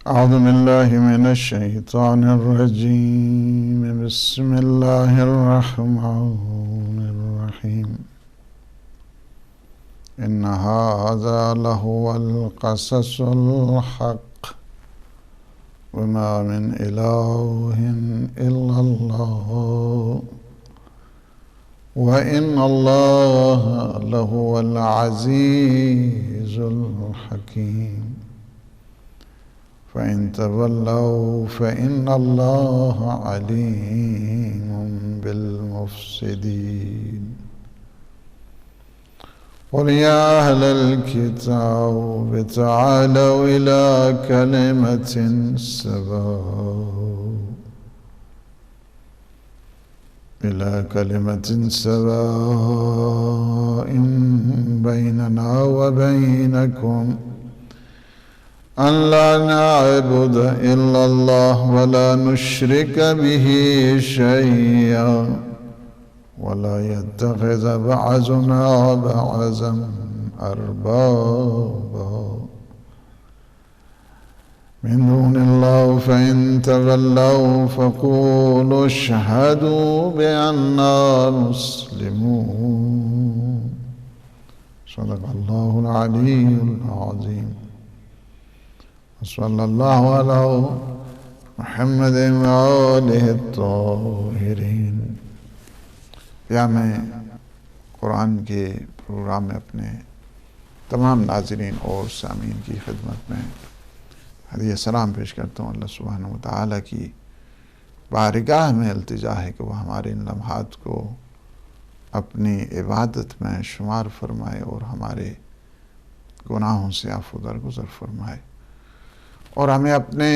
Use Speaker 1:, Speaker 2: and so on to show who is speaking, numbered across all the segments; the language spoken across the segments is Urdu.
Speaker 1: أعوذ بالله من الشيطان الرجيم. بسم الله الرحمن الرحيم. إن هذا لهو القصص الحق وما من إله إلا الله وإن الله لهو العزيز الحكيم. فإن تولوا فإن الله عليم بالمفسدين. قل يا أهل الكتاب تعالوا إلى كلمة سواء بيننا وبينكم أن لا نعبد إلا الله ولا نشرك به شيئا ولا يتخذ بعضنا بعضا أربابا من دون الله. فإن تولوا فقولوا اشهدوا بأننا مسلمون. صدق الله العلي العظيم. صلی اللہ علیہ محمد وآلہ الطاہرین. یا میں قرآن کے پروگرام میں اپنے تمام ناظرین اور سامعین کی خدمت میں ہدیہ سلام پیش کرتا ہوں. اللہ سبحانہ وتعالی کی بارگاہ میں التجا ہے کہ وہ ہمارے ان لمحات کو اپنی عبادت میں شمار فرمائے اور ہمارے گناہوں سے عفو درگزر فرمائے اور ہمیں اپنے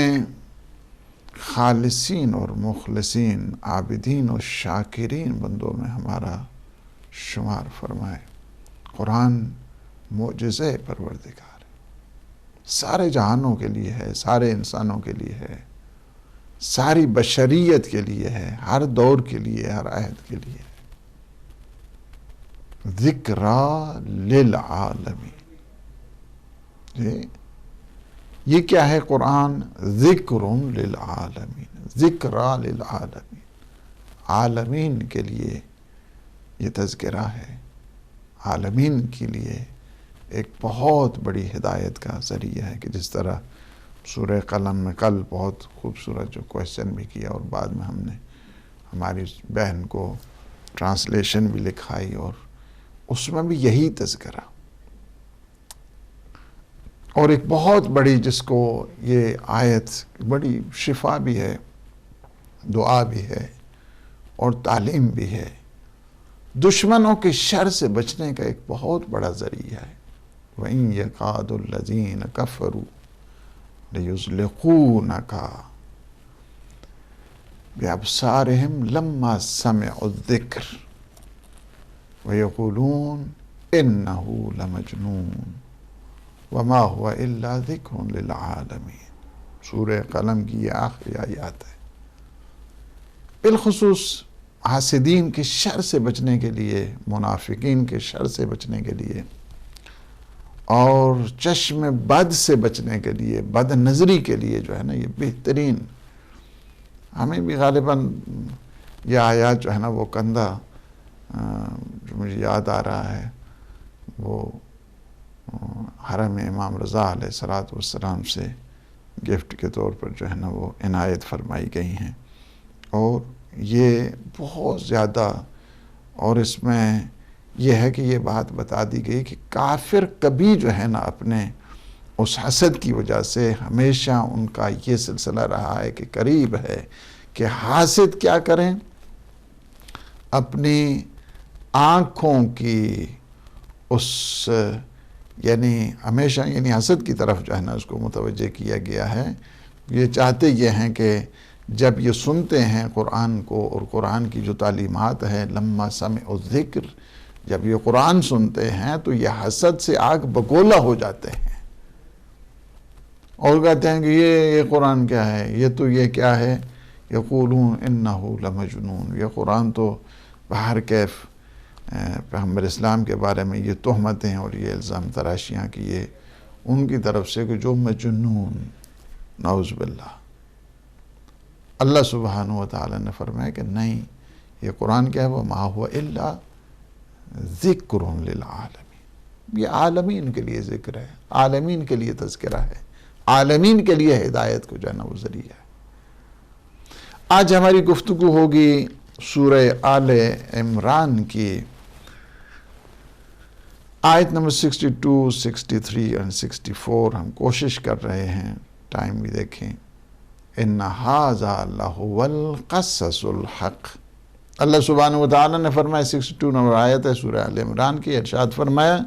Speaker 1: خالصین اور مخلصین عابدین اور شاکرین بندوں میں ہمارا شمار فرمائے. قرآن معجزہ پروردگار ہے، سارے جہانوں کے لیے ہے، سارے انسانوں کے لیے ہے، ساری بشریت کے لیے ہے، ہر دور کے لیے، ہر عہد کے لیے ہے. ذکریٰ للعالمین. یہ کیا ہے قرآن؟ ذکر للعالمین، ذکریٰ للعالمین. عالمین کے لیے یہ تذکرہ ہے، عالمین کے لیے ایک بہت بڑی ہدایت کا ذریعہ ہے. کہ جس طرح سورہ قلم میں کل بہت خوبصورت جو کویسچن بھی کیا اور بعد میں ہم نے ہماری بہن کو ٹرانسلیشن بھی لکھائی اور اس میں بھی یہی تذکرہ. اور ایک بہت بڑی جس کو یہ آیت بڑی شفا بھی ہے، دعا بھی ہے اور تعلیم بھی ہے. دشمنوں کے شر سے بچنے کا ایک بہت بڑا ذریعہ ہے. وَإِن يَكَادُ الَّذِينَ كَفَرُوا لَيُزْلِقُونَكَ بِأَبْصَارِهِمْ لَمَّا سَمِعُوا الذِّكْرَ وَيَقُولُونَ إِنَّهُ لَمَجْنُونٌ وَمَا هُوَ إِلَّا ذِكْرٌ لِلْعَالَمِينَ. سورہ قلم کی یہ آخری آیات ہے. بالخصوص حاسدین کے شر سے بچنے کے لیے، منافقین کے شر سے بچنے کے لیے اور چشم بد سے بچنے کے لیے، بد نظری کے لیے جو ہے نا یہ بہترین. ہمیں بھی غالباً یہ آیات جو ہے نا وہ کندھا جو مجھے یاد آ رہا ہے وہ حرم امام رضا علیہ السلام سے گفٹ کے طور پر جو ہے نا وہ عنایت فرمائی گئی ہیں. اور یہ بہت زیادہ، اور اس میں یہ ہے کہ یہ بات بتا دی گئی کہ کافر کبھی جو ہے نا اپنے اس حسد کی وجہ سے ہمیشہ ان کا یہ سلسلہ رہا ہے کہ قریب ہے کہ حاسد کیا کریں، اپنی آنکھوں کی اس یعنی ہمیشہ حسد کی طرف جو ہے نا اس کو متوجہ کیا گیا ہے. یہ چاہتے یہ ہیں کہ جب یہ سنتے ہیں قرآن کو اور قرآن کی جو تعلیمات ہے لما سمعوا الذکر، جب یہ قرآن سنتے ہیں تو یہ حسد سے آگ بگولا ہو جاتے ہیں اور کہتے ہیں کہ یہ قرآن کیا ہے، یہ تو یہ کیا ہے. یقولون انہ لمجنون. یہ قرآن تو بہر کیف پیغمبر اسلام کے بارے میں یہ تہمتیں اور یہ الزام تراشیاں کہ یہ ان کی طرف سے کہ جو مجنون نعوذ باللہ. اللہ سبحانہ و تعالی نے فرمایا کہ نہیں، یہ قرآن کیا ہے، وَمَا هُوَ إِلَّا ذِكْرٌ لِلْعَالَمِينَ. یہ عالمین کے لیے ذکر ہے، عالمین کے لیے تذکرہ ہے، عالمین کے لیے ہدایت کو جو ہے نا وہ ذریعہ ہے. آج ہماری گفتگو ہوگی سورہ آل عمران کی آیت نمبر 62، 63 اور 64. ہم کوشش کر رہے ہیں، ٹائم بھی دیکھیں. ان ھذا لہو القصص الحق. اللہ سبحانہ و تعالیٰ نے فرمایا، 62 نمبر آیت ہے سورہ آل عمران کی، ارشاد فرمایا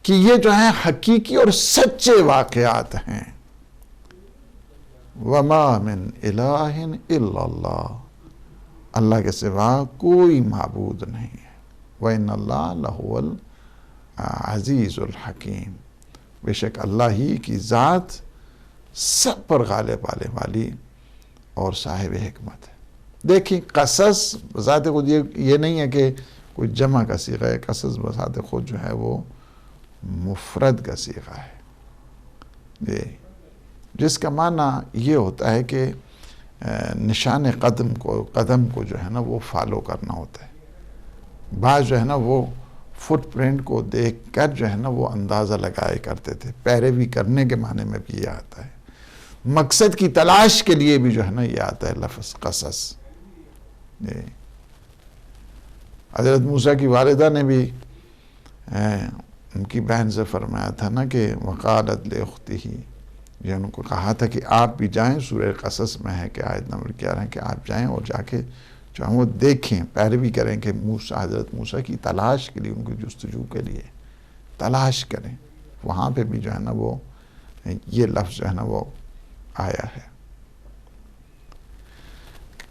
Speaker 1: کہ یہ جو ہیں حقیقی اور سچے واقعات ہیں. وما من الہ الا اللہ. اللہ کے سوا کوئی معبود نہیں ہے. وَإِنَّ اللَّهَ لَهُوَ العزیز الحکیم. بے شک اللہ ہی کی ذات سب پر غالب آنے والی اور صاحب حکمت ہے. دیکھیں قصص بذات خود یہ نہیں ہے کہ کوئی جمع کا صیغہ ہے. قصص بذات خود جو ہے وہ مفرد کا صیغہ ہے، جس کا معنی یہ ہوتا ہے کہ نشان قدم کو جو ہے نا وہ فالو کرنا ہوتا ہے. بعض جو ہے نا وہ فٹ پرنٹ کو دیکھ کر جو ہے نا وہ اندازہ لگائے کرتے تھے. پیروی کرنے کے معنی میں بھی یہ آتا ہے. مقصد کی تلاش کے لیے بھی جو ہے نا یہ آتا ہے لفظ قصص. حضرت موسیٰ کی والدہ نے بھی ان کی بہن سے فرمایا تھا نا کہ وقالت لأختہ، یہ ان کو کہا تھا کہ آپ بھی جائیں. سورہ قصص میں ہے کہ آیت نمبر 11 ہے کہ آپ جائیں اور جا کے جو ہم وہ دیکھیں، پیروی کریں کہ حضرت موسیٰ کی تلاش کے لیے، ان کی جستجو کے لیے تلاش کریں. وہاں پہ بھی جو ہے نا وہ یہ لفظ جو ہے نا وہ آیا ہے.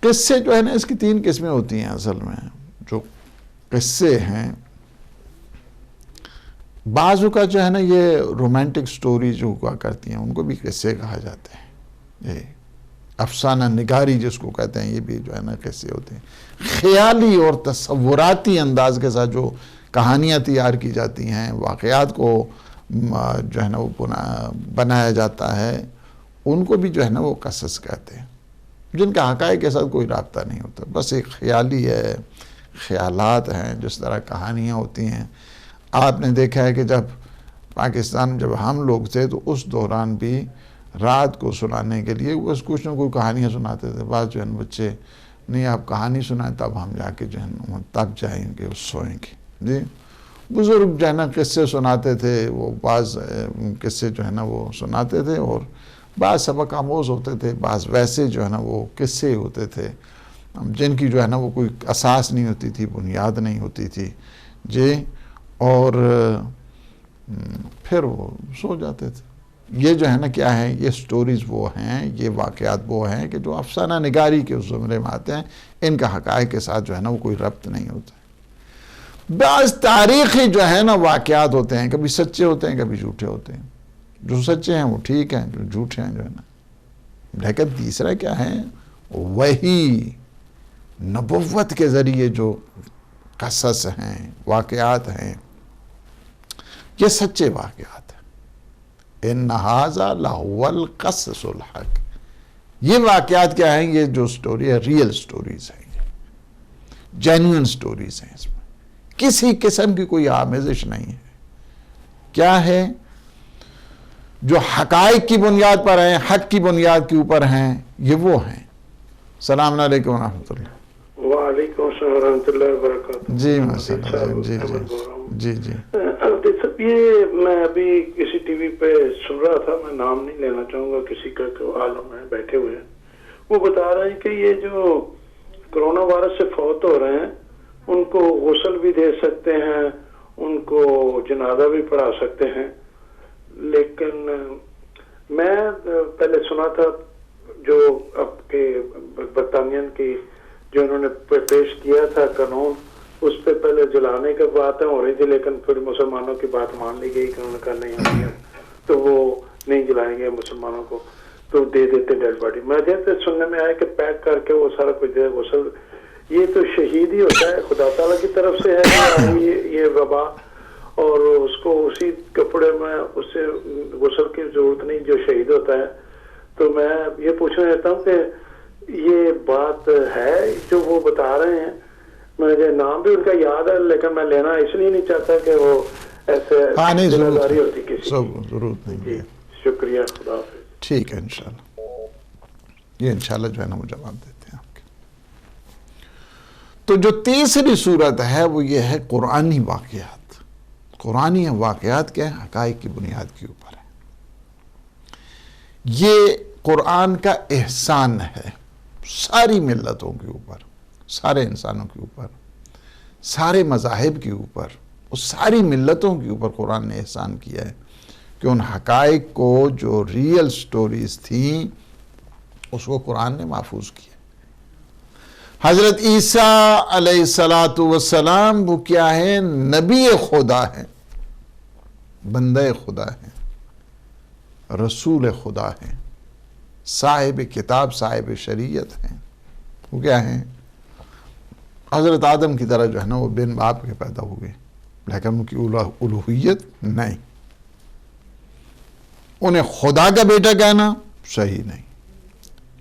Speaker 1: قصے جو ہے نا اس کی 3 قسمیں ہوتی ہیں اصل میں. جو قصے ہیں بعضوں کا جو ہے نا یہ رومانٹک سٹوری جو ہوا کرتی ہیں ان کو بھی قصے کہا جاتے ہیں. یہ افسانہ نگاری جس کو کہتے ہیں، یہ بھی جو ہے نا قصے ہوتے ہیں. خیالی اور تصوراتی انداز کے ساتھ جو کہانیاں تیار کی جاتی ہیں، واقعات کو جو ہے نا وہ بنایا جاتا ہے، ان کو بھی جو ہے نا وہ قصص کہتے ہیں، جن کا حقائق کے ساتھ کوئی رابطہ نہیں ہوتا. بس ایک خیالی ہے، خیالات ہیں. جس طرح کہانیاں ہوتی ہیں، آپ نے دیکھا ہے کہ جب پاکستان جب ہم لوگ تھے تو اس دوران بھی رات کو سنانے کے لیے بس کچھ نہ کوئی کہانیاں سناتے تھے. بعض جو ہے نا بچے، نہیں آپ کہانی سنائیں تب ہم جا کے جو ہے نا تب جائیں گے سوئیں گے. جی بزرگ جو ہے نا قصے سناتے تھے. وہ بعض قصے جو ہے نا وہ سناتے تھے اور بعض سبق آموز ہوتے تھے، بعض ویسے جو ہے نا وہ قصے ہوتے تھے جن کی جو ہے نا وہ کوئی اساس نہیں ہوتی تھی، بنیاد نہیں ہوتی تھی. جی اور پھر وہ سو جاتے تھے. یہ جو ہے نا کیا ہے، یہ سٹوریز وہ ہیں، یہ واقعات وہ ہیں کہ جو افسانہ نگاری کے اس زمرے میں آتے ہیں. ان کا حقائق کے ساتھ جو ہے نا وہ کوئی ربط نہیں ہوتا. بعض تاریخی جو ہے نا واقعات ہوتے ہیں، کبھی سچے ہوتے ہیں کبھی جھوٹے ہوتے ہیں. جو سچے ہیں وہ ٹھیک ہیں، جو جھوٹے ہیں جو ہے نا. لیکن تیسرا کیا ہے، وہی نبوت کے ذریعے جو قصص ہیں، واقعات ہیں، یہ سچے واقعات ہیں. ان ھذا لہو القصص الحق. یہ واقعات کیا ہیں، یہ جو سٹوری ہے ریئل سٹوریز ہیں، جینوئن سٹوریز ہیں. اس میں کسی قسم کی کوئی آمیزش نہیں ہے. کیا ہے، جو حقائق کی بنیاد پر ہیں، حق کی بنیاد کے اوپر ہیں، یہ وہ ہیں. السلام علیکم ورحمۃ اللہ.
Speaker 2: وعلیکم السلام ورحمۃ اللہ وبرکاتہ.
Speaker 1: جی ماشاء اللہ. جی جی جی
Speaker 2: صاحب، یہ میں ابھی کسی ٹی وی پہ سن رہا تھا، میں نام نہیں لینا چاہوں گا کسی کا، عالم ہے بیٹھے ہوئے ہیں، وہ بتا رہے ہیں کہ یہ جو کرونا وائرس سے فوت ہو رہے ہیں ان کو غسل بھی دے سکتے ہیں، ان کو جنازہ بھی پڑھا سکتے ہیں. لیکن میں پہلے سنا تھا جو اب کے برطانیہ کی جو انہوں نے پیش کیا تھا قانون، اس پہ پہلے جلانے کی باتیں ہو رہی تھی، لیکن پھر مسلمانوں کی بات مان لی گئی کہ انہوں نے کہا نہیں تو وہ نہیں جلائیں گے مسلمانوں کو، تو دے دیتے ڈیڈ باڈی. میں جیسے سننے میں آیا کہ پیک کر کے وہ سارا کچھ دے غسل. یہ تو شہید ہی ہوتا ہے، خدا تعالیٰ کی طرف سے ہے یہ وبا، اور اس کو اسی کپڑے میں اس سے غسل کی ضرورت نہیں جو شہید ہوتا ہے. تو میں یہ پوچھنا چاہتا ہوں کہ یہ بات ہے جو وہ بتا رہے ہیں، مجھے نام بھی ان کا یاد ہے لیکن میں لینا اس لیے نہیں چاہتا کہ وہ ایسے
Speaker 1: نہیں
Speaker 2: ذمہ داری ہوتی کسی کی.
Speaker 1: ضرورت نہیں
Speaker 2: جی
Speaker 1: ہے.
Speaker 2: شکریہ، خدا حافظ.
Speaker 1: ٹھیک ہے انشاءاللہ، یہ انشاءاللہ جو ہے نا وہ جواب دیتے ہیں آپ کے. تو جو تیسری صورت ہے وہ یہ ہے قرآنی واقعات. قرآنی واقعات کیا ہیں؟ حقائق کی بنیاد کے اوپر ہے. یہ قرآن کا احسان ہے ساری ملتوں کے اوپر، سارے انسانوں کے اوپر، سارے مذاہب کے اوپر، اور ساری ملتوں کے اوپر قرآن نے احسان کیا ہے کہ ان حقائق کو جو ریئل سٹوریز تھیں اس کو قرآن نے محفوظ کیا. حضرت عیسیٰ علیہ السلام وہ کیا ہے؟ نبی خدا ہیں، بندہ خدا ہیں، رسول خدا ہیں، صاحب کتاب، صاحب شریعت ہیں. وہ کیا ہیں؟ حضرت آدم کی طرح جو ہے نا وہ بن باپ کے پیدا ہوئے، لیکن ان کی الوہیت نہیں. انہیں خدا کا بیٹا کہنا صحیح نہیں.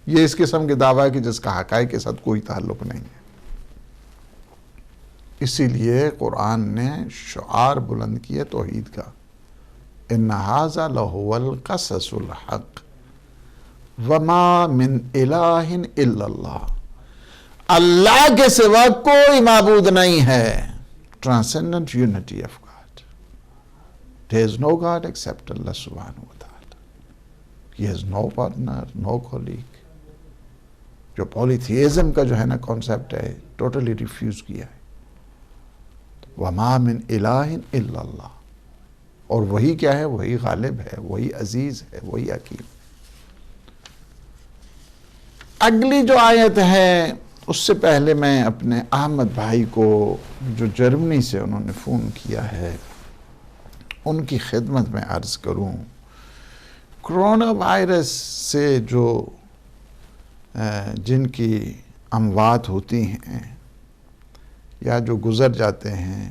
Speaker 1: یہ اس قسم کے دعویٰ کی جس کا حقائق کے ساتھ کوئی تعلق نہیں ہے. اسی لیے قرآن نے شعار بلند کیا توحید کا، ان ھذا لہو القصص الحق وما من الہ الا اللہ. اللہ کے سوا کوئی معبود نہیں ہے. ٹرانسینڈنٹ unity of God. There is no God except Allah subhanahu wa ta'ala. He has no partner, no colleague. جو پولیتھیزم کا جو ہے نا کانسیپٹ ہے ٹوٹلی ریفیوز کیا ہے. وما من الہ الا اللہ. اور وہی کیا ہے؟ وہی غالب ہے، وہی عزیز ہے، وہی حکیم. اگلی جو آیت ہے اس سے پہلے میں اپنے احمد بھائی کو جو جرمنی سے انہوں نے فون کیا ہے ان کی خدمت میں عرض کروں. کرونا وائرس سے جو جن کی اموات ہوتی ہیں یا جو گزر جاتے ہیں،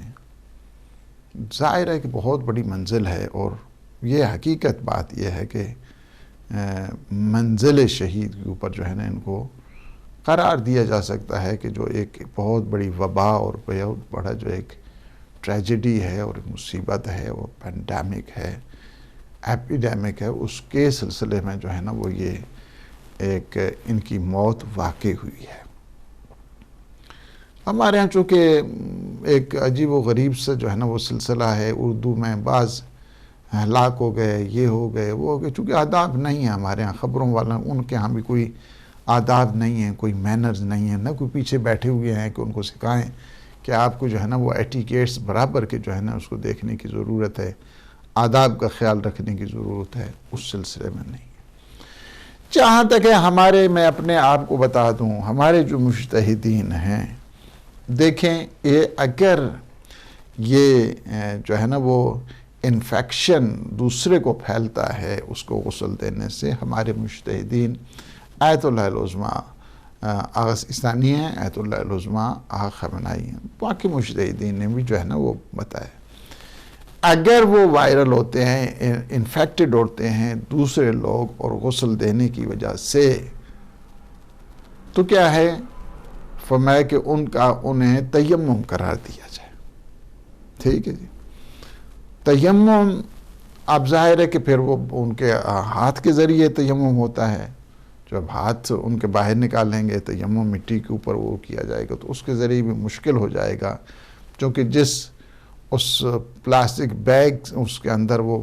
Speaker 1: ظاہر ہے کہ بہت بڑی منزل ہے. اور یہ حقیقت بات یہ ہے کہ منزل شہید کے اوپر جو ہے نا ان کو قرار دیا جا سکتا ہے کہ جو ایک بہت بڑی وبا اور بہت بڑا جو ایک ٹریجڈی ہے اور مصیبت ہے، وہ پینڈیمک ہے، ایپیڈیمک ہے، اس کے سلسلے میں جو ہے نا وہ یہ ایک ان کی موت واقع ہوئی ہے. ہمارے ہاں چونکہ ایک عجیب و غریب سے جو ہے نا وہ سلسلہ ہے، اردو میں بعض ہلاک ہو گئے، یہ ہو گئے، وہ ہو گئے. چونکہ آداب نہیں ہے ہمارے ہاں خبروں والا، ان کے ہاں بھی کوئی آداب نہیں ہیں، کوئی مینرز نہیں ہیں، نہ کوئی پیچھے بیٹھے ہوئے ہیں کہ ان کو سکھائیں کہ آپ کو جو ہے نا وہ ایٹیکیٹس برابر کے جو ہے نا اس کو دیکھنے کی ضرورت ہے، آداب کا خیال رکھنے کی ضرورت ہے. اس سلسلے میں نہیں. جہاں تک ہے ہمارے، میں اپنے آپ کو بتا دوں، ہمارے جو مجتہدین ہیں، دیکھیں یہ اگر یہ جو ہے نا وہ انفیکشن دوسرے کو پھیلتا ہے اس کو غسل دینے سے، ہمارے مجتہدین آیت اللہ العظمیٰ آغا سیستانی ہیں، آیت اللہ العظمیٰ آغا خامنائی ہیں، باقی مجتہدین نے بھی جو ہے نا وہ بتایا اگر وہ وائرل ہوتے ہیں، انفیکٹڈ ہوتے ہیں دوسرے لوگ اور غسل دینے کی وجہ سے، تو کیا ہے؟ فرمایا کہ انہیں تیمم قرار دیا جائے. ٹھیک ہے جی. تیمم اب ظاہر ہے کہ پھر وہ ان کے ہاتھ کے ذریعے تیمم ہوتا ہے. جب ہاتھ ان کے باہر نکالیں گے تیمم مٹی کے اوپر وہ کیا جائے گا تو اس کے ذریعے بھی مشکل ہو جائے گا، کیونکہ جس اس پلاسٹک بیگ اس کے اندر وہ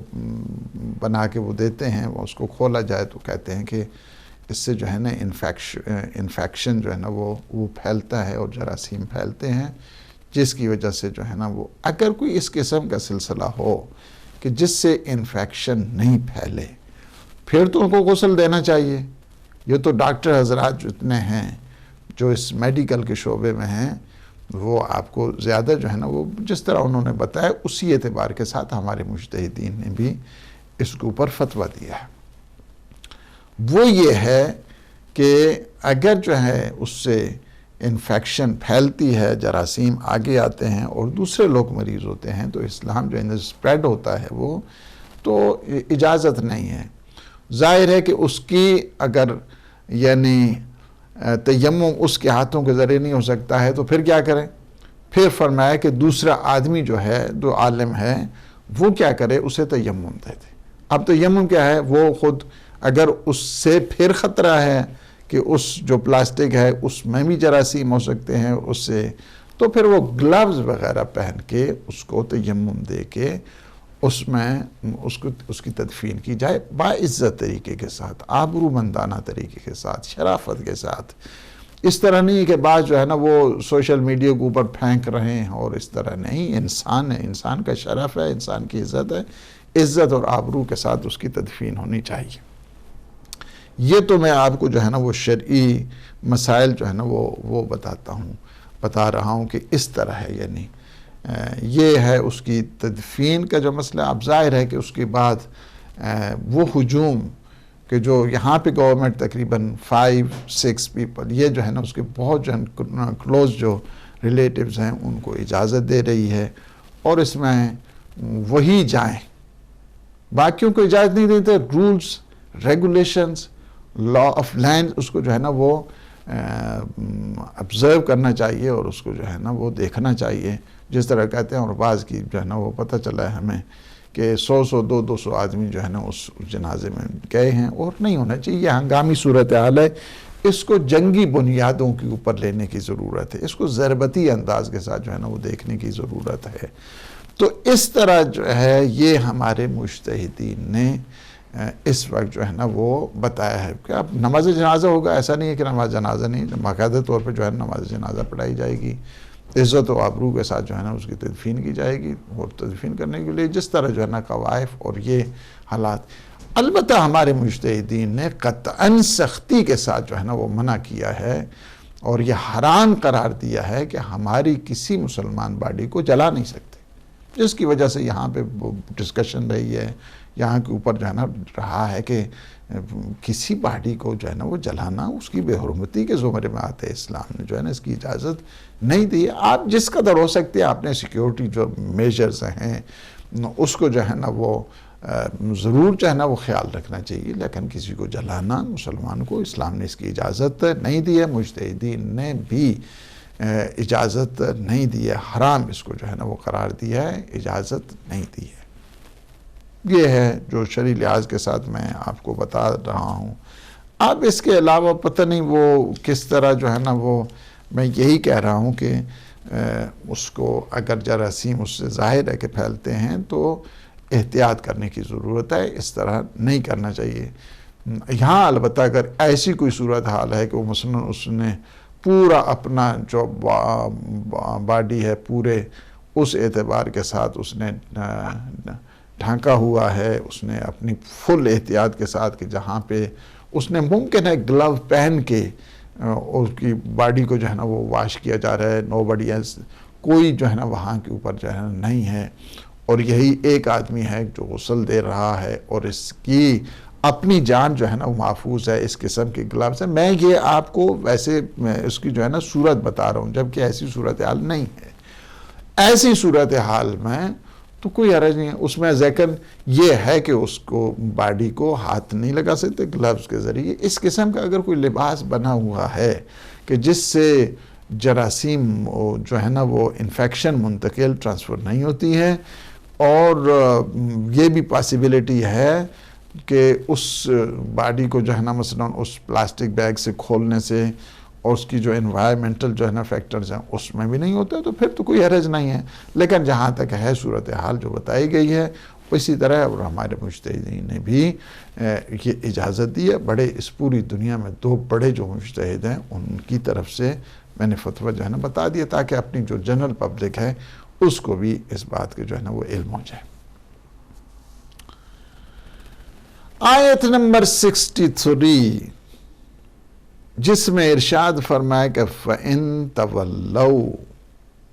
Speaker 1: بنا کے وہ دیتے ہیں، وہ اس کو کھولا جائے تو کہتے ہیں کہ اس سے جو ہے نا انفیکشن جو ہے نا وہ پھیلتا ہے اور جراثیم پھیلتے ہیں، جس کی وجہ سے جو ہے نا وہ اگر کوئی اس قسم کا سلسلہ ہو کہ جس سے انفیکشن نہیں پھیلے پھر تو ان کو غسل دینا چاہیے. یہ تو ڈاکٹر حضرات جتنے ہیں جو اس میڈیکل کے شعبے میں ہیں وہ آپ کو زیادہ جو ہے نا وہ جس طرح انہوں نے بتایا اسی اعتبار کے ساتھ ہمارے مجتہدین نے بھی اس کے اوپر فتویٰ دیا ہے. وہ یہ ہے کہ اگر جو ہے اس سے انفیکشن پھیلتی ہے، جراثیم آگے آتے ہیں اور دوسرے لوگ مریض ہوتے ہیں تو اسلام جو ہے اسپریڈ ہوتا ہے وہ تو اجازت نہیں ہے. ظاہر ہے کہ اس کی اگر یعنی تیمم اس کے ہاتھوں کے ذریعے نہیں ہو سکتا ہے تو پھر کیا کریں؟ پھر فرمایا کہ دوسرا آدمی جو ہے، جو عالم ہے، وہ کیا کرے؟ اسے تیمم دے دے۔ اب تیمم کیا ہے؟ وہ خود اگر اس سے پھر خطرہ ہے کہ اس جو پلاسٹک ہے اس میں بھی جراثیم ہو سکتے ہیں اس سے، تو پھر وہ گلوز وغیرہ پہن کے اس کو تیمم دے کے اس میں اس کی تدفین کی جائے باعزت طریقے کے ساتھ، آبرومندانہ طریقے کے ساتھ، شرافت کے ساتھ۔ اس طرح نہیں کہ بعض جو ہے نا وہ سوشل میڈیا کے اوپر پھینک رہے ہیں، اور اس طرح نہیں۔ انسان ہے، انسان کا شرف ہے، انسان کی عزت ہے، عزت اور آبرو کے ساتھ اس کی تدفین ہونی چاہیے۔ یہ تو میں آپ کو جو ہے نا وہ شرعی مسائل جو ہے نا وہ بتا رہا ہوں کہ اس طرح ہے، یعنی یہ ہے اس کی تدفین کا جو مسئلہ۔ اب ظاہر ہے کہ اس کے بعد وہ ہجوم کہ جو یہاں پہ گورنمنٹ تقریباً 5-6 پیپل، یہ جو ہے نا اس کے بہت جو کلوز جو ریلیٹیوز ہیں ان کو اجازت دے رہی ہے، اور اس میں وہی جائیں، باقیوں کو اجازت نہیں دیتے۔ Rules, regulations, law of land اس کو جو ہے نا وہ آبزرو کرنا چاہیے، اور اس کو جو ہے نا وہ دیکھنا چاہیے، جس طرح کہتے ہیں۔ اور بعض کی جو ہے نا وہ پتہ چلا ہے ہمیں کہ 100-200 آدمی جو ہے نا اس جنازے میں گئے ہیں، اور نہیں ہونا چاہیے۔ یہ ہنگامی صورتحال ہے، اس کو جنگی بنیادوں کے اوپر لینے کی ضرورت ہے، اس کو ضربتی انداز کے ساتھ جو ہے نا وہ دیکھنے کی ضرورت ہے۔ تو اس طرح جو ہے یہ ہمارے مجتہدین نے اس وقت جو ہے نا وہ بتایا ہے کہ اب نماز جنازہ ہوگا، ایسا نہیں ہے کہ نماز جنازہ نہیں، باقاعدہ طور پہ جو ہے نماز جنازہ پڑھائی جائے گی، عزت و آبرو کے ساتھ جو ہے نا اس کی تدفین کی جائے گی، اور تدفین کرنے کے لیے جس طرح جو ہے نا قوائف اور یہ حالات۔ البتہ ہمارے مجتہدین نے قطعاً سختی کے ساتھ جو ہے نا وہ منع کیا ہے، اور یہ حرام قرار دیا ہے کہ ہماری کسی مسلمان باڈی کو جلا نہیں سکتے، جس کی وجہ سے یہاں پہ ڈسکشن رہی ہے، یہاں کے اوپر جو ہے نا رہا ہے کہ کسی باڈی کو جو ہے نا وہ جلانا اس کی بے حرمتی کے زمرے میں آتے ہیں۔ اسلام نے جو ہے نا اس کی اجازت نہیں دی ہے۔ آپ جس قدر ہو سکتے ہیں آپ نے سیکیورٹی جو میجرز ہیں اس کو جو ہے نا وہ ضرور جو ہے نا وہ خیال رکھنا چاہیے، لیکن کسی کو جلانا مسلمان کو اسلام نے اس کی اجازت نہیں دی ہے، مجتہدین نے بھی اجازت نہیں دی ہے، حرام اس کو جو ہے نا وہ قرار دیا ہے، اجازت نہیں دی ہے۔ یہ ہے جو شرعی لحاظ کے ساتھ میں آپ کو بتا رہا ہوں۔ اب اس کے علاوہ پتہ نہیں وہ کس طرح جو ہے نا وہ، میں یہی کہہ رہا ہوں کہ اس کو اگر جراثیم اس سے ظاہر ہے کہ پھیلتے ہیں تو احتیاط کرنے کی ضرورت ہے، اس طرح نہیں کرنا چاہیے۔ یہاں البتہ اگر ایسی کوئی صورتحال ہے کہ وہ مثلاً اس نے پورا اپنا جو باڈی ہے پورے اس اعتبار کے ساتھ اس نے ڈھانکا ہوا ہے، اس نے اپنی فل احتیاط کے ساتھ کہ جہاں پہ اس نے ممکن ہے گلو پہن کے اس کی باڈی کو جو ہے نا وہ واش کیا جا رہا ہے، نو باڈی ایلس، کوئی جو ہے نا وہاں کے اوپر جو ہے نا نہیں ہے، اور یہی ایک آدمی ہے جو غسل دے رہا ہے، اور اس کی اپنی جان جو ہے نا وہ محفوظ ہے اس قسم کے گلاب سے۔ میں یہ آپ کو ویسے اس کی جو ہے نا صورت بتا رہا ہوں، جبکہ ایسی صورتحال نہیں ہے۔ ایسی صورتحال میں تو کوئی حرج نہیں ہے، اس میں ذکر یہ ہے کہ اس کو باڈی کو ہاتھ نہیں لگا سکتے گلوز کے ذریعے۔ اس قسم کا اگر کوئی لباس بنا ہوا ہے کہ جس سے جراثیم جو ہے نا وہ انفیکشن منتقل ٹرانسفر نہیں ہوتی ہے، اور یہ بھی پاسیبلٹی ہے کہ اس باڈی کو جو ہے نا مثلاً اس پلاسٹک بیگ سے کھولنے سے اور اس کی جو انوائرمنٹل جو ہے نا فیکٹرز ہیں اس میں بھی نہیں ہوتے، تو پھر تو کوئی حرج نہیں ہے۔ لیکن جہاں تک ہے صورتحال جو بتائی گئی ہے اسی طرح، اور ہمارے مجتہدین نے بھی یہ اجازت دی ہے۔ بڑے اس پوری دنیا میں 2 بڑے جو مجتہد ہیں ان کی طرف سے میں نے فتویٰ جو ہے نا بتا دیا، تاکہ اپنی جو جنرل پبلک ہے اس کو بھی اس بات کے جو ہے نا وہ علم ہو جائے۔ آیت نمبر 63 جس میں ارشاد فرمائے کہ فَإِن تَوَلَّوْا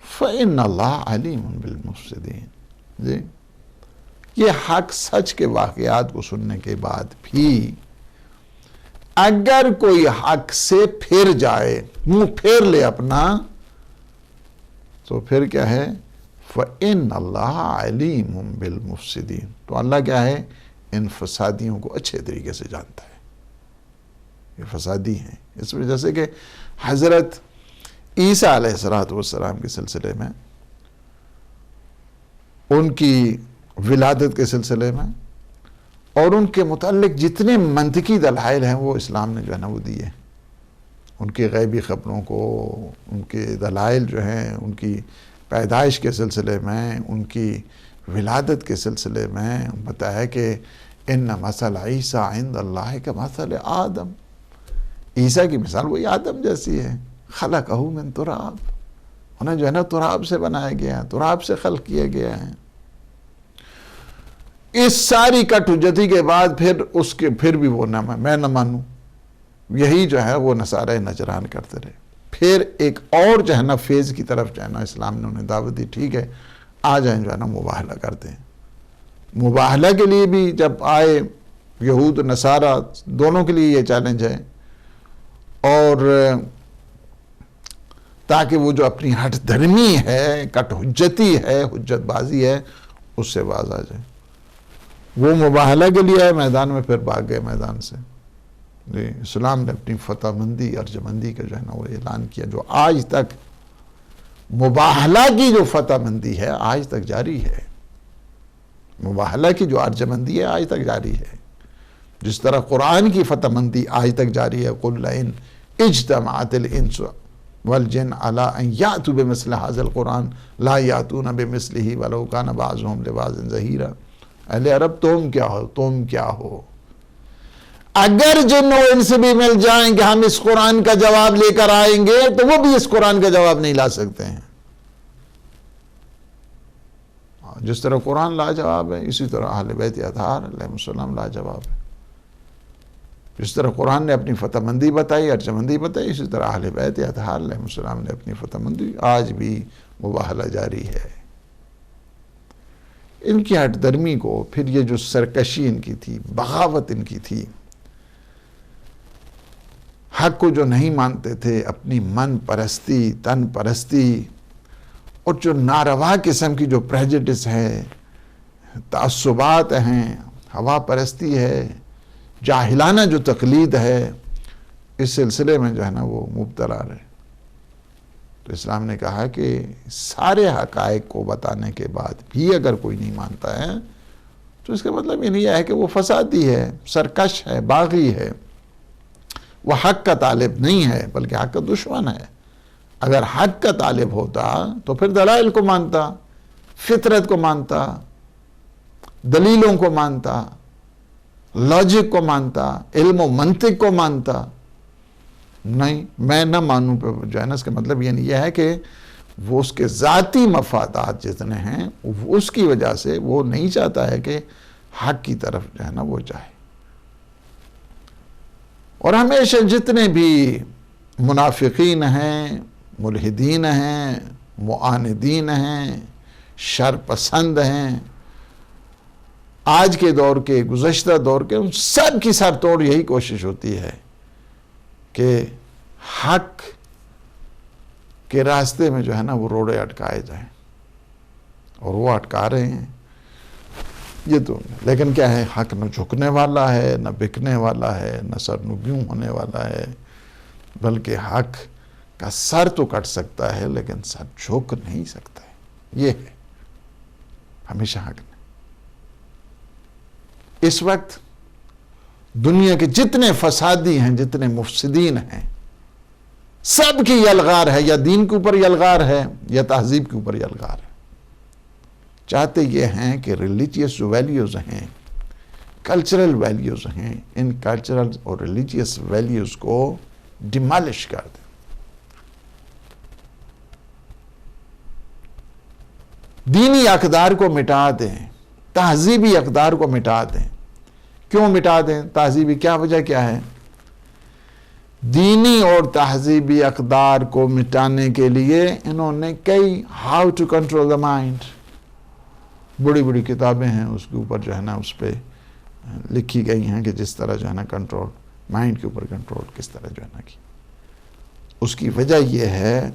Speaker 1: فَإِنَّ اللَّهَ عَلِيمٌ بِالْمُفْسِدِينَ۔ جی یہ حق سچ کے واقعات کو سننے کے بعد بھی اگر کوئی حق سے پھر جائے، منہ پھیر لے اپنا، تو پھر کیا ہے؟ فَإِنَّ اللَّهَ عَلِيمٌ بِالْمُفْسِدِينَ، تو اللہ کیا ہے؟ ان فسادیوں کو اچھے طریقے سے جانتا ہے. یہ فسادی ہیں. اس وجہ سے کہ حضرت عیسیٰ علیہ السلام کے سلسلے میں، ان کی ولادت کے سلسلے میں اور ان کے متعلق جتنے منطقی دلائل ہیں وہ اسلام نے جو ہے نا وہ دیے. ان کے غیبی خبروں کو، ان کے دلائل جو ہیں، ان کی پیدائش کے سلسلے میں، ان کی ولادت کے سلسلے میں بتایا کہ ان مثل عیسیٰ عند اللہ کا مثل آدم. عیسیٰ کی مثال وہی آدم جیسی ہے. خلقہ من تراب، انہیں جو ہے نا تراب سے بنایا گیا ہے، تراب سے خلق کیا گیا ہے. اس ساری کٹ حجتی کے بعد پھر بھی وہ نہ میں نہ مانوں، یہی جو ہے وہ نصارہ نجران کرتے رہے. پھر ایک اور جو ہے نا فیز کی طرف جو ہے نا اسلام نے انہیں دعوت دی. ٹھیک ہے، آ جائیں جو ہے نا مباہلہ کرتے ہیں. مباہلہ کے لیے بھی جب آئے یہود نصارہ دونوں کے لیے یہ چیلنج ہے، اور تاکہ وہ جو اپنی ہٹ دھرمی ہے، کٹ حجتی ہے، حجت بازی ہے، اس سے باز آ جائے. وہ مباہلہ کے لیے آئے میدان میں، پھر بھاگ گئے میدان سے. اسلام نے اپنی فتح مندی، ارجمندی کا جو ہے نا وہ اعلان کیا، جو آج تک مباہلہ کی جو فتح مندی ہے آج تک جاری ہے. مباہلہ کی جو ارجمندی ہے آج تک جاری ہے. جس طرح قرآن کی فتح مندی آج تک جاری ہے. قُلْ لَئِنْ اجْتَمَعَتِ الْإِنسُ وَالْجِنُّ عَلَىٰ أَن يَأْتُوا بِمِثْلِ هَٰذَا الْقُرْآنِ لَا يَأْتُونَ بِمِثْلِهِ وَلَوْ كَانَ بَعْضُهُمْ لِبَعْضٍ ظَهِيرًا. اہل عرب تم کیا ہو، اگر جن و انس بھی مل جائیں کہ ہم اس قرآن کا جواب لے کر آئیں گے تو وہ بھی اس قرآن کا جواب نہیں لا سکتے ہیں. جس طرح قرآن لاجواب ہے، اسی طرح اہل بیت اطہار علیہ السلام لاجواب ہے. جس طرح قرآن نے اپنی فتح مندی بتائی، ارجمندی بتائی، اسی طرح اہل بیت اطہار علیہ السلام نے اپنی فتح مندی. آج بھی مباہلہ جاری ہے. ان کی ہٹ درمی کو، پھر یہ جو سرکشی ان کی تھی، بغاوت ان کی تھی، حق کو جو نہیں مانتے تھے، اپنی من پرستی، تن پرستی، اور جو ناروا قسم کی جو پریجڈس ہے، تعصبات ہیں، ہوا پرستی ہے، جاہلانہ جو تقلید ہے، اس سلسلے میں جو ہے نا وہ مبتلا رہے. تو اسلام نے کہا کہ سارے حقائق کو بتانے کے بعد بھی اگر کوئی نہیں مانتا ہے تو اس کا مطلب یہ نہیں ہے کہ وہ فسادی ہے، سرکش ہے، باغی ہے، وہ حق کا طالب نہیں ہے بلکہ حق کا دشمن ہے. اگر حق کا طالب ہوتا تو پھر دلائل کو مانتا، فطرت کو مانتا، دلیلوں کو مانتا، لاجک کو مانتا، علم و منطق کو مانتا. نہیں، میں نہ مانوں پہ جو ہے نا اس کا مطلب یہ نہیں ہے کہ وہ اس کے ذاتی مفادات جتنے ہیں اس کی وجہ سے وہ نہیں چاہتا ہے کہ حق کی طرف جو ہے نا وہ جائے. اور ہمیشہ جتنے بھی منافقین ہیں، ملحدین ہیں، معاندین ہیں، شر پسند ہیں، آج کے دور کے، گزشتہ دور کے، ان سب کی سر توڑ یہی کوشش ہوتی ہے کہ حق کے راستے میں جو ہے نا وہ روڑے اٹکائے جائیں. اور وہ اٹکا رہے ہیں. یہ تو لیکن کیا ہے، حق نہ جھکنے والا ہے، نہ بکنے والا ہے، نہ سر نگوں ہونے والا ہے، بلکہ حق کا سر تو کٹ سکتا ہے لیکن سر جھک نہیں سکتا ہے. یہ ہے ہمیشہ حق نے. اس وقت دنیا کے جتنے فسادی ہیں، جتنے مفسدین ہیں، سب کی یلغار ہے، یا دین کے اوپر یلغار ہے یا تہذیب کے اوپر یلغار ہے. چاہتے یہ ہیں کہ ریلیجیس جو ویلیوز ہیں، کلچرل ویلیوز ہیں، ان کلچرل اور ریلیجیس ویلیوز کو ڈیمالش کر دیں. دینی اقدار کو مٹا دیں، تہذیبی اقدار کو مٹا دیں. کیوں مٹا دیں؟ تہذیبی کیا وجہ کیا ہے؟ دینی اور تہذیبی اقدار کو مٹانے کے لیے انہوں نے کئی how to control the mind, بڑی بڑی کتابیں ہیں، اس کے اوپر جو ہے نا اس پہ لکھی گئی ہیں کہ جس طرح جو ہے نا کنٹرول، مائنڈ کے اوپر کنٹرول کس طرح جو ہے نا کی. اس کی وجہ یہ ہے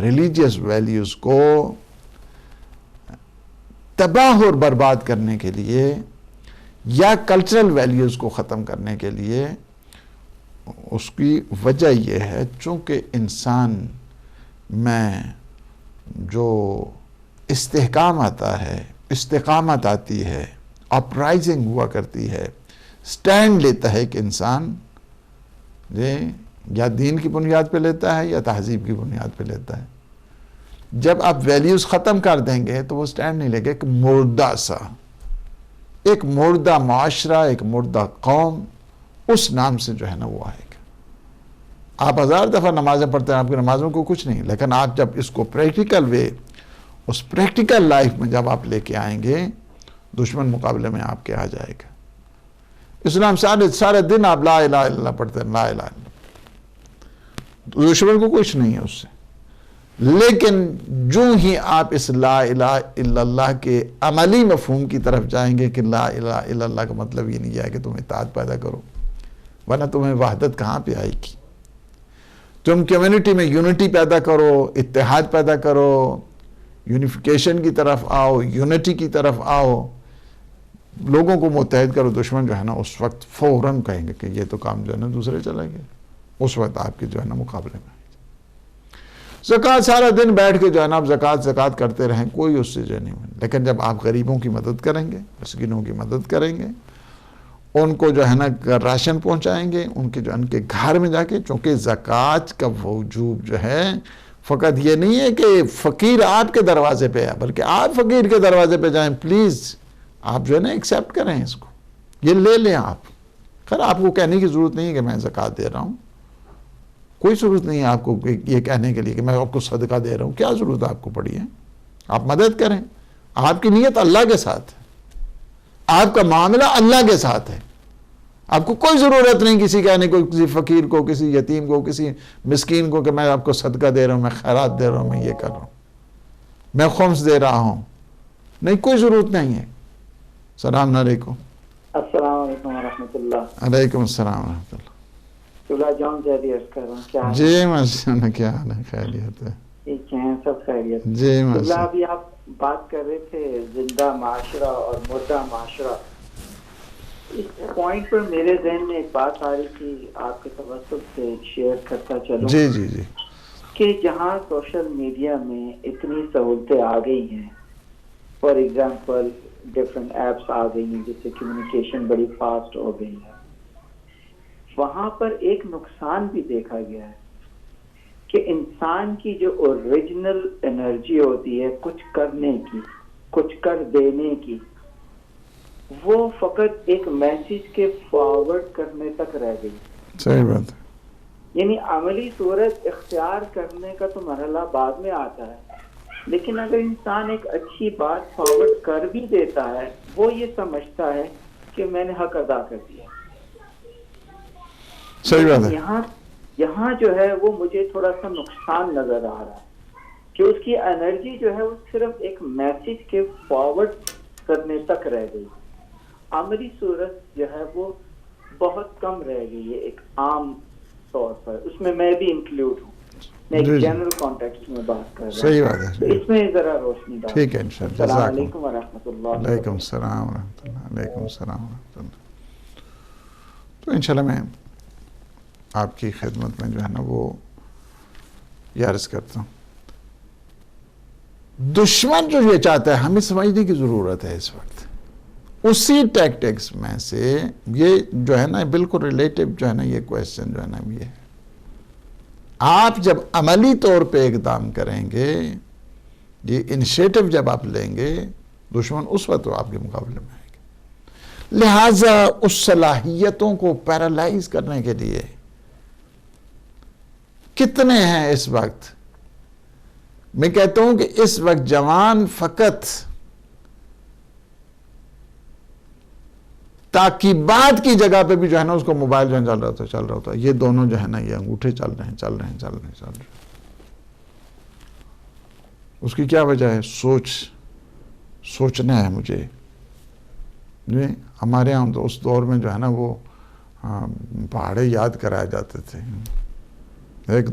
Speaker 1: ریلیجیس ویلیوز کو تباہ اور برباد کرنے کے لیے یا کلچرل ویلیوز کو ختم کرنے کے لیے، اس کی وجہ یہ ہے چونکہ انسان میں جو استحکام آتا ہے، استقامت آتی ہے، اپرائزنگ ہوا کرتی ہے، سٹینڈ لیتا ہے کہ انسان یا دین کی بنیاد پہ لیتا ہے یا تہذیب کی بنیاد پہ لیتا ہے۔ جب آپ ویلیوز ختم کر دیں گے تو وہ سٹینڈ نہیں لے گا، ایک مردہ سا، ایک مردہ معاشرہ، ایک مردہ قوم، اس نام سے جو ہے نا وہ آئے گا۔ آپ 1000 دفعہ نمازیں پڑھتے ہیں، آپ کی نمازوں کو کچھ نہیں، لیکن آپ جب اس کو پریکٹیکل وے، اس پریکٹیکل لائف میں جب آپ لے کے آئیں گے، دشمن مقابلے میں آپ کے آ جائے گا۔ اسلام سارے دن آپ لا الہ الا اللہ پڑھتے ہیں، لا الہ الا اللہ، دشمن کو کچھ نہیں ہے اس سے، لیکن جو ہی آپ اس لا الہ الا اللہ کے عملی مفہوم کی طرف جائیں گے کہ لا الہ الا اللہ کا مطلب یہ نہیں ہے کہ تم اتحاد پیدا کرو، ورنہ تمہیں وحدت کہاں پہ آئے گی؟ تم کمیونٹی میں یونٹی پیدا کرو، اتحاد پیدا کرو، یونیفیکیشن کی طرف آؤ، یونٹی کی طرف آؤ، لوگوں کو متحد کرو، دشمن جو ہے نا اس وقت فوراً کہیں گے کہ یہ تو کام جو ہے نا دوسرے چلے گئے، اس وقت آپ کے جو ہے نا مقابلے میں۔ زکوٰۃ سارا دن بیٹھ کے جو ہے نا آپ زکوٰۃ کرتے رہیں، کوئی اس سے جو نہیں ہے، لیکن جب آپ غریبوں کی مدد کریں گے، مسکینوں کی مدد کریں گے، ان کو جو ہے نا راشن پہنچائیں گے، ان کے جو ان کے گھر میں جا کے، چونکہ زکوٰۃ کا وجوب جو ہے فقط یہ نہیں ہے کہ فقیر آپ کے دروازے پہ ہے، بلکہ آپ فقیر کے دروازے پہ جائیں، پلیز آپ جو ہے نا ایکسیپٹ کریں اس کو، یہ لے لیں آپ۔ خیر آپ کو کہنے کی ضرورت نہیں ہے کہ میں زکوٰۃ دے رہا ہوں، کوئی ضرورت نہیں ہے آپ کو یہ کہنے کے لیے کہ میں آپ کو صدقہ دے رہا ہوں، کیا ضرورت آپ کو پڑی ہے؟ آپ مدد کریں، آپ کی نیت اللہ کے ساتھ ہے، آپ کا معاملہ اللہ کے ساتھ ہے، آپ کو کوئی ضرورت نہیں کسی کہنے کو، کسی فقیر کو، کسی یتیم کو، کسی مسکین کو کہ میں آپ کو صدقہ دے رہا ہوں، میں خیرات دے رہا ہوں، میں یہ کر رہا ہوں، میں خمس دے رہا ہوں، نہیں، کوئی ضرورت نہیں ہے۔ السلام علیکم۔
Speaker 3: السلام علیکم ورحمۃ اللہ۔
Speaker 1: علیکم السلام ورحمۃ اللہ۔
Speaker 3: چولہا جان جیدی عرض کر رہا ہوں، کیا حال ہے؟
Speaker 1: جی ماشاءاللہ، کیا حال ہے؟ خیریت ہے
Speaker 3: ٹھیک ہیں، سب خیریت؟
Speaker 1: جی
Speaker 3: چولہا
Speaker 1: ماشاءاللہ۔
Speaker 3: ابھی آپ بات کر رہے تھے زندہ معاشرہ اور مردہ معاشرہ، اس پوائنٹ پر میرے ذہن میں ایک بات آ رہی تھی، آپ کے توسط سے شیئر کرتا چلوں
Speaker 1: جی جی جی
Speaker 3: کہ جہاں سوشل میڈیا میں اتنی سہولتیں آ گئی ہیں، فار ایگزامپل ڈفرینٹ ایپس آ گئی ہیں جس سے کمیونیکیشن بڑی فاسٹ ہو گئی ہے، وہاں پر ایک نقصان بھی دیکھا گیا ہے کہ انسان کی جو اوریجنل انرجی ہوتی ہے کچھ کرنے کی، کچھ کر دینے کی، وہ فقط ایک میسج کے فارورڈ کرنے تک رہ گئی۔
Speaker 1: صحیح بات ہے۔
Speaker 3: یعنی عملی صورت اختیار کرنے کا تو مرحلہ بعد میں آتا ہے، لیکن اگر انسان ایک اچھی بات فارورڈ کر بھی دیتا ہے، وہ یہ سمجھتا ہے کہ میں نے حق ادا کر دیا۔
Speaker 1: صحیح بات ہے۔
Speaker 3: یہاں جو ہے وہ مجھے تھوڑا سا نقصان نظر آ رہا ہے کہ اس کی انرجی جو ہے وہ صرف ایک میسج کے فارورڈ کرنے تک رہ گئی، عملی صورت جو ہے وہ بہت کم رہ گئی ہے ایک عام طور پر، اس میں میں بھی انکلوڈ ہوں، میں ایک جنرل کانٹیکسٹ میں بات کر رہا ہوں۔
Speaker 1: صحیح بات ہے۔
Speaker 3: تو اس میں ذرا روشنی ڈالیں۔
Speaker 1: ٹھیک ہے انشاءاللہ۔
Speaker 3: السلام علیکم ورحمۃ اللہ۔
Speaker 1: وعلیکم السلام ورحمۃ اللہ۔ وعلیکم السلام ورحمۃ اللہ۔ تو انشاءاللہ میں آپ کی خدمت میں جو ہے نا وہ یہ عرض کرتا ہوں، دشمن جو یہ چاہتا ہے ہمیں سمجھنے کی ضرورت ہے اس وقت، اسی ٹیکٹکس میں سے یہ جو ہے نا بالکل ریلیٹیو جو ہے نا یہ کویسچن جو ہے نا یہ ہے، آپ جب عملی طور پہ اقدام کریں گے، یہ انیشیٹو جب آپ لیں گے، دشمن اس وقت آپ کے مقابلے میں آئے گا۔ لہٰذا اس صلاحیتوں کو پیرالائز کرنے کے لیے کتنے ہیں اس وقت؟ میں کہتا ہوں کہ اس وقت جوان فقط تاکیبات کی جگہ پہ بھی جو ہے نا اس کو موبائل جو ہے چل رہا ہوتا ہے، یہ دونوں جو ہے نا یہ انگوٹھے چل رہے ہیں۔ اس کی کیا وجہ ہے؟ سوچنا ہے مجھے۔ ہمارے یہاں تو اس دور میں جو ہے نا وہ پہاڑے یاد کرائے جاتے تھے، 1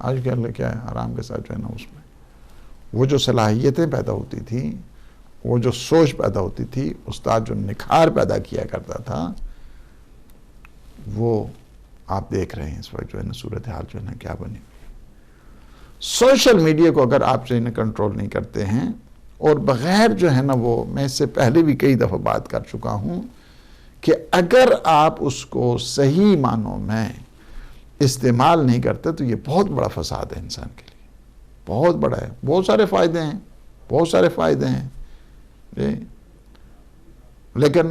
Speaker 1: آج کیا ہے آرام کے ساتھ جو ہے نا اس میں وہ جو صلاحیتیں پیدا ہوتی تھی وہ جو سوچ پیدا ہوتی تھی، استاد جو نکھار پیدا کیا کرتا تھا، وہ آپ دیکھ رہے ہیں اس وقت جو ہے نا صورتحال جو ہے نا کیا بنی ہوئی. سوشل میڈیا کو اگر آپ جو ہے نا کنٹرول نہیں کرتے ہیں، اور بغیر جو ہے نا وہ، میں اس سے پہلے بھی کئی دفعہ بات کر چکا ہوں کہ اگر آپ اس کو صحیح معنوں میں استعمال نہیں کرتے تو یہ بہت بڑا فساد ہے انسان کے لیے، بہت بڑا ہے. بہت سارے فائدے ہیں، بہت سارے فائدے ہیں جی، لیکن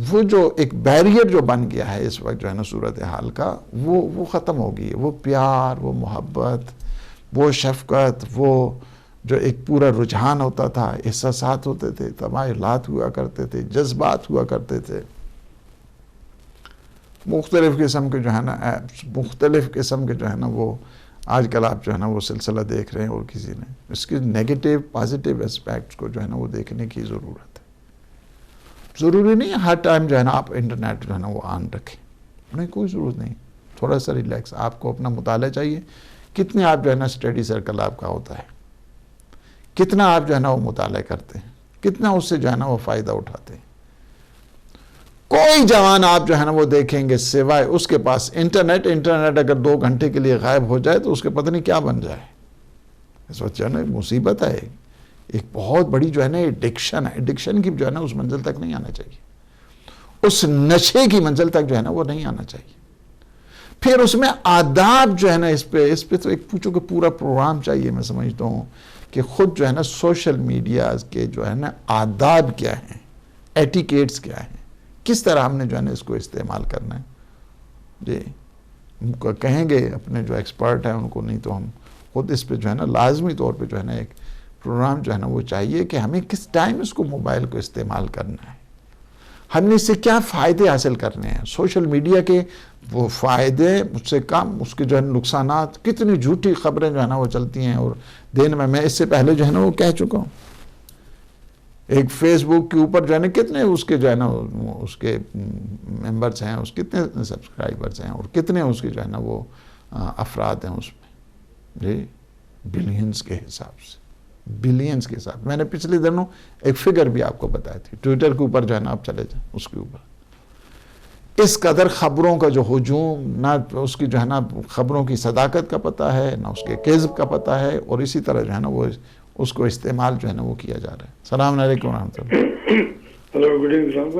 Speaker 1: وہ جو ایک بیریئر جو بن گیا ہے اس وقت جو ہے نا صورتحال کا، وہ ختم ہو گئی ہے. وہ پیار، وہ محبت، وہ شفقت، وہ جو ایک پورا رجحان ہوتا تھا، احساسات ہوتے تھے، تمایلات ہوا کرتے تھے، جذبات ہوا کرتے تھے، مختلف قسم کے جو ہے نا ایپس، مختلف قسم کے جو ہے نا وہ آج کل آپ جو ہے نا وہ سلسلہ دیکھ رہے ہیں، اور کسی نے اس کے نیگیٹو پازیٹیو اسپیکٹس کو جو ہے نا وہ دیکھنے کی ضرورت ہے. ضروری نہیں ہے ہر ٹائم جو ہے نا آپ انٹرنیٹ جو ہے نا وہ آن رکھیں، نہیں، کوئی ضرورت نہیں. تھوڑا سا ریلیکس، آپ کو اپنا مطالعہ چاہیے. کتنے آپ جو ہے نا اسٹڈی سرکل آپ کا ہوتا ہے، کتنا آپ جو ہے نا وہ مطالعہ کرتے ہیں، کتنا اس سے جو ہے نا وہ فائدہ اٹھاتے ہیں. کوئی جوان آپ جو ہے نا وہ دیکھیں گے سوائے اس کے پاس انٹرنیٹ اگر 2 گھنٹے کے لیے غائب ہو جائے تو اس کے پتہ نہیں کیا بن جائے. اس وقت جو ہے نا مصیبت ہے، ایک بہت بڑی جو ہے نا ایڈکشن ہے. ایڈکشن کی جو ہے نا اس منزل تک نہیں آنا چاہیے، اس نشے کی منزل تک جو ہے نا وہ نہیں آنا چاہیے. پھر اس میں آداب جو ہے نا اس پہ تو ایک پوچھو کہ پورا پروگرام چاہیے. میں سمجھتا ہوں کہ خود جو ہے نا سوشل میڈیا کے جو ہے نا آداب کیا ہیں، ایٹیکیٹس کیا ہیں، کس طرح ہم نے جو ہے نا اس کو استعمال کرنا ہے. جی کہیں گے اپنے جو ایکسپرٹ ہیں ان کو، نہیں تو ہم خود اس پہ جو ہے نا لازمی طور پہ جو ہے نا ایک پروگرام جو ہے نا وہ چاہیے کہ ہمیں کس ٹائم اس کو موبائل کو استعمال کرنا ہے، ہم نے اس سے کیا فائدے حاصل کرنے ہیں. سوشل میڈیا کے وہ فائدے مجھ سے کم، اس کے جو ہے نقصانات، کتنی جھوٹی خبریں جو ہے نا وہ چلتی ہیں. اور دن میں اس سے پہلے جو ہے نا وہ کہہ چکا ہوں، ایک فیس بک کے اوپر جو ہے نا کتنے اس کے جو ہے نا اس کے ممبرز ہیں، اس کتنے سبسکرائبرز ہیں، اور کتنے اس کے جو ہے نا وہ افراد ہیں اس میں، جی بلینز کے حساب سے، بلینز کے حساب. میں نے پچھلے دنوں ایک فگر بھی آپ کو بتائی تھی. ٹویٹر کے اوپر جو ہے نا آپ چلے جائیں، اس کے اوپر اس قدر خبروں کا جو ہجوم، نہ اس کی جو ہے نا خبروں کی صداقت کا پتہ ہے، نہ اس کے کذب کا پتہ ہے، اور اسی طرح جو ہے نا وہ اس کو استعمال جو ہے نا وہ کیا جا رہا ہے. السلام علیکم ورحمۃ اللہ.
Speaker 4: ہلو، گڈ ایوننگ صاحب.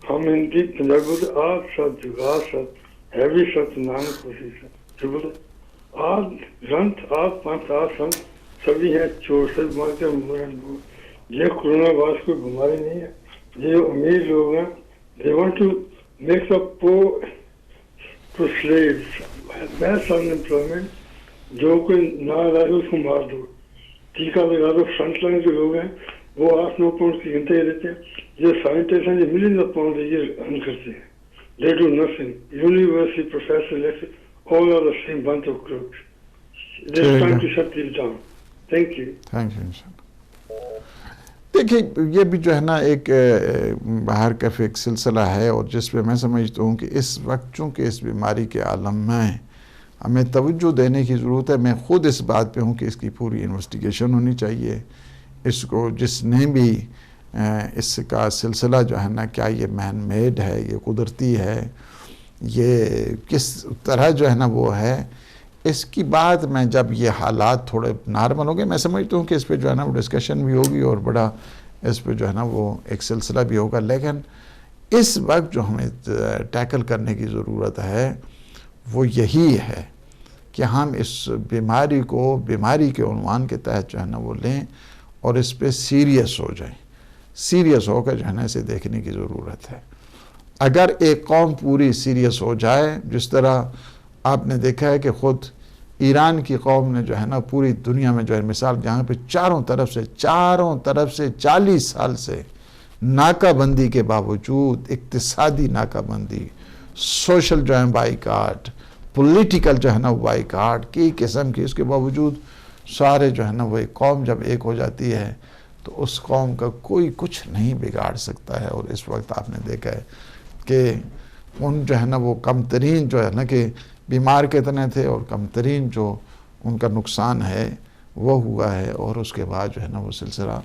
Speaker 4: ہم ان کی پنجابی آپ ساتھ جگہ ساتھ ہیوی ساتھ نانک خوشی سے بولے آج گرنتھ آپ 5 سنت سبھی ہیں چور سے مار کے یہ کورونا وائرس کوئی بیماری نہیں ہے. یہ امیر لوگ ہیں، they want to make the poor to slaves. mass unemployment. جو کوئی نہ رہا ہے اس کو مار دو، ٹیکہ لگا دو. فرنٹ لائن جو لوگ ہیں وہ 8-9 پاؤنڈ کی گھنٹے دیتے ہیں. یہ سائنٹسٹ ہیں، یہ ملین آف پاؤنڈ یہ ارن کرتے ہیں. they do nothing. University professors, all are the same bunch of crooks. It's time to shut this down. Thank you.
Speaker 1: Thank you. دیکھیے یہ بھی جو ہے نا ایک باہر کا ایک سلسلہ ہے، اور جس پہ میں سمجھتا ہوں کہ اس وقت چونکہ اس بیماری کے عالم میں ہمیں توجہ دینے کی ضرورت ہے. میں خود اس بات پہ ہوں کہ اس کی پوری انویسٹیگیشن ہونی چاہیے. اس کو جس نے بھی اس کا سلسلہ جو ہے نا، کیا یہ مین میڈ ہے، یہ قدرتی ہے، یہ کس طرح جو ہے نا وہ ہے، اس کی بات میں جب یہ حالات تھوڑے نارمل ہو گئے، میں سمجھتا ہوں کہ اس پہ جو ہے نا وہ ڈسکشن بھی ہوگی، اور بڑا اس پہ جو ہے نا وہ ایک سلسلہ بھی ہوگا. لیکن اس وقت جو ہمیں ٹیکل کرنے کی ضرورت ہے وہ یہی ہے کہ ہم اس بیماری کے عنوان کے تحت جو ہے نا وہ لیں، اور اس پہ سیریس ہو جائیں. سیریس ہو کر جو ہے نا اسے دیکھنے کی ضرورت ہے. اگر ایک قوم پوری سیریس ہو جائے، جس طرح آپ نے دیکھا ہے کہ خود ایران کی قوم نے جو ہے نا پوری دنیا میں جو ہے مثال، جہاں پہ چاروں طرف سے 40 سال سے ناکہ بندی کے باوجود، اقتصادی ناکہ بندی، سوشل جو ہے بائیکاٹ، پولیٹیکل جو ہے نا بائیکاٹ کی قسم کی، اس کے باوجود سارے جو ہے نا وہ ایک قوم جب ایک ہو جاتی ہے تو اس قوم کا کوئی کچھ نہیں بگاڑ سکتا ہے. اور اس وقت آپ نے دیکھا ہے کہ ان جو ہے نا وہ کم ترین جو ہے نا کہ بیمار کتنے تھے، اور کم ترین جو ان کا نقصان ہے وہ ہوا ہے، اور اس کے بعد جو ہے نا وہ سلسلہ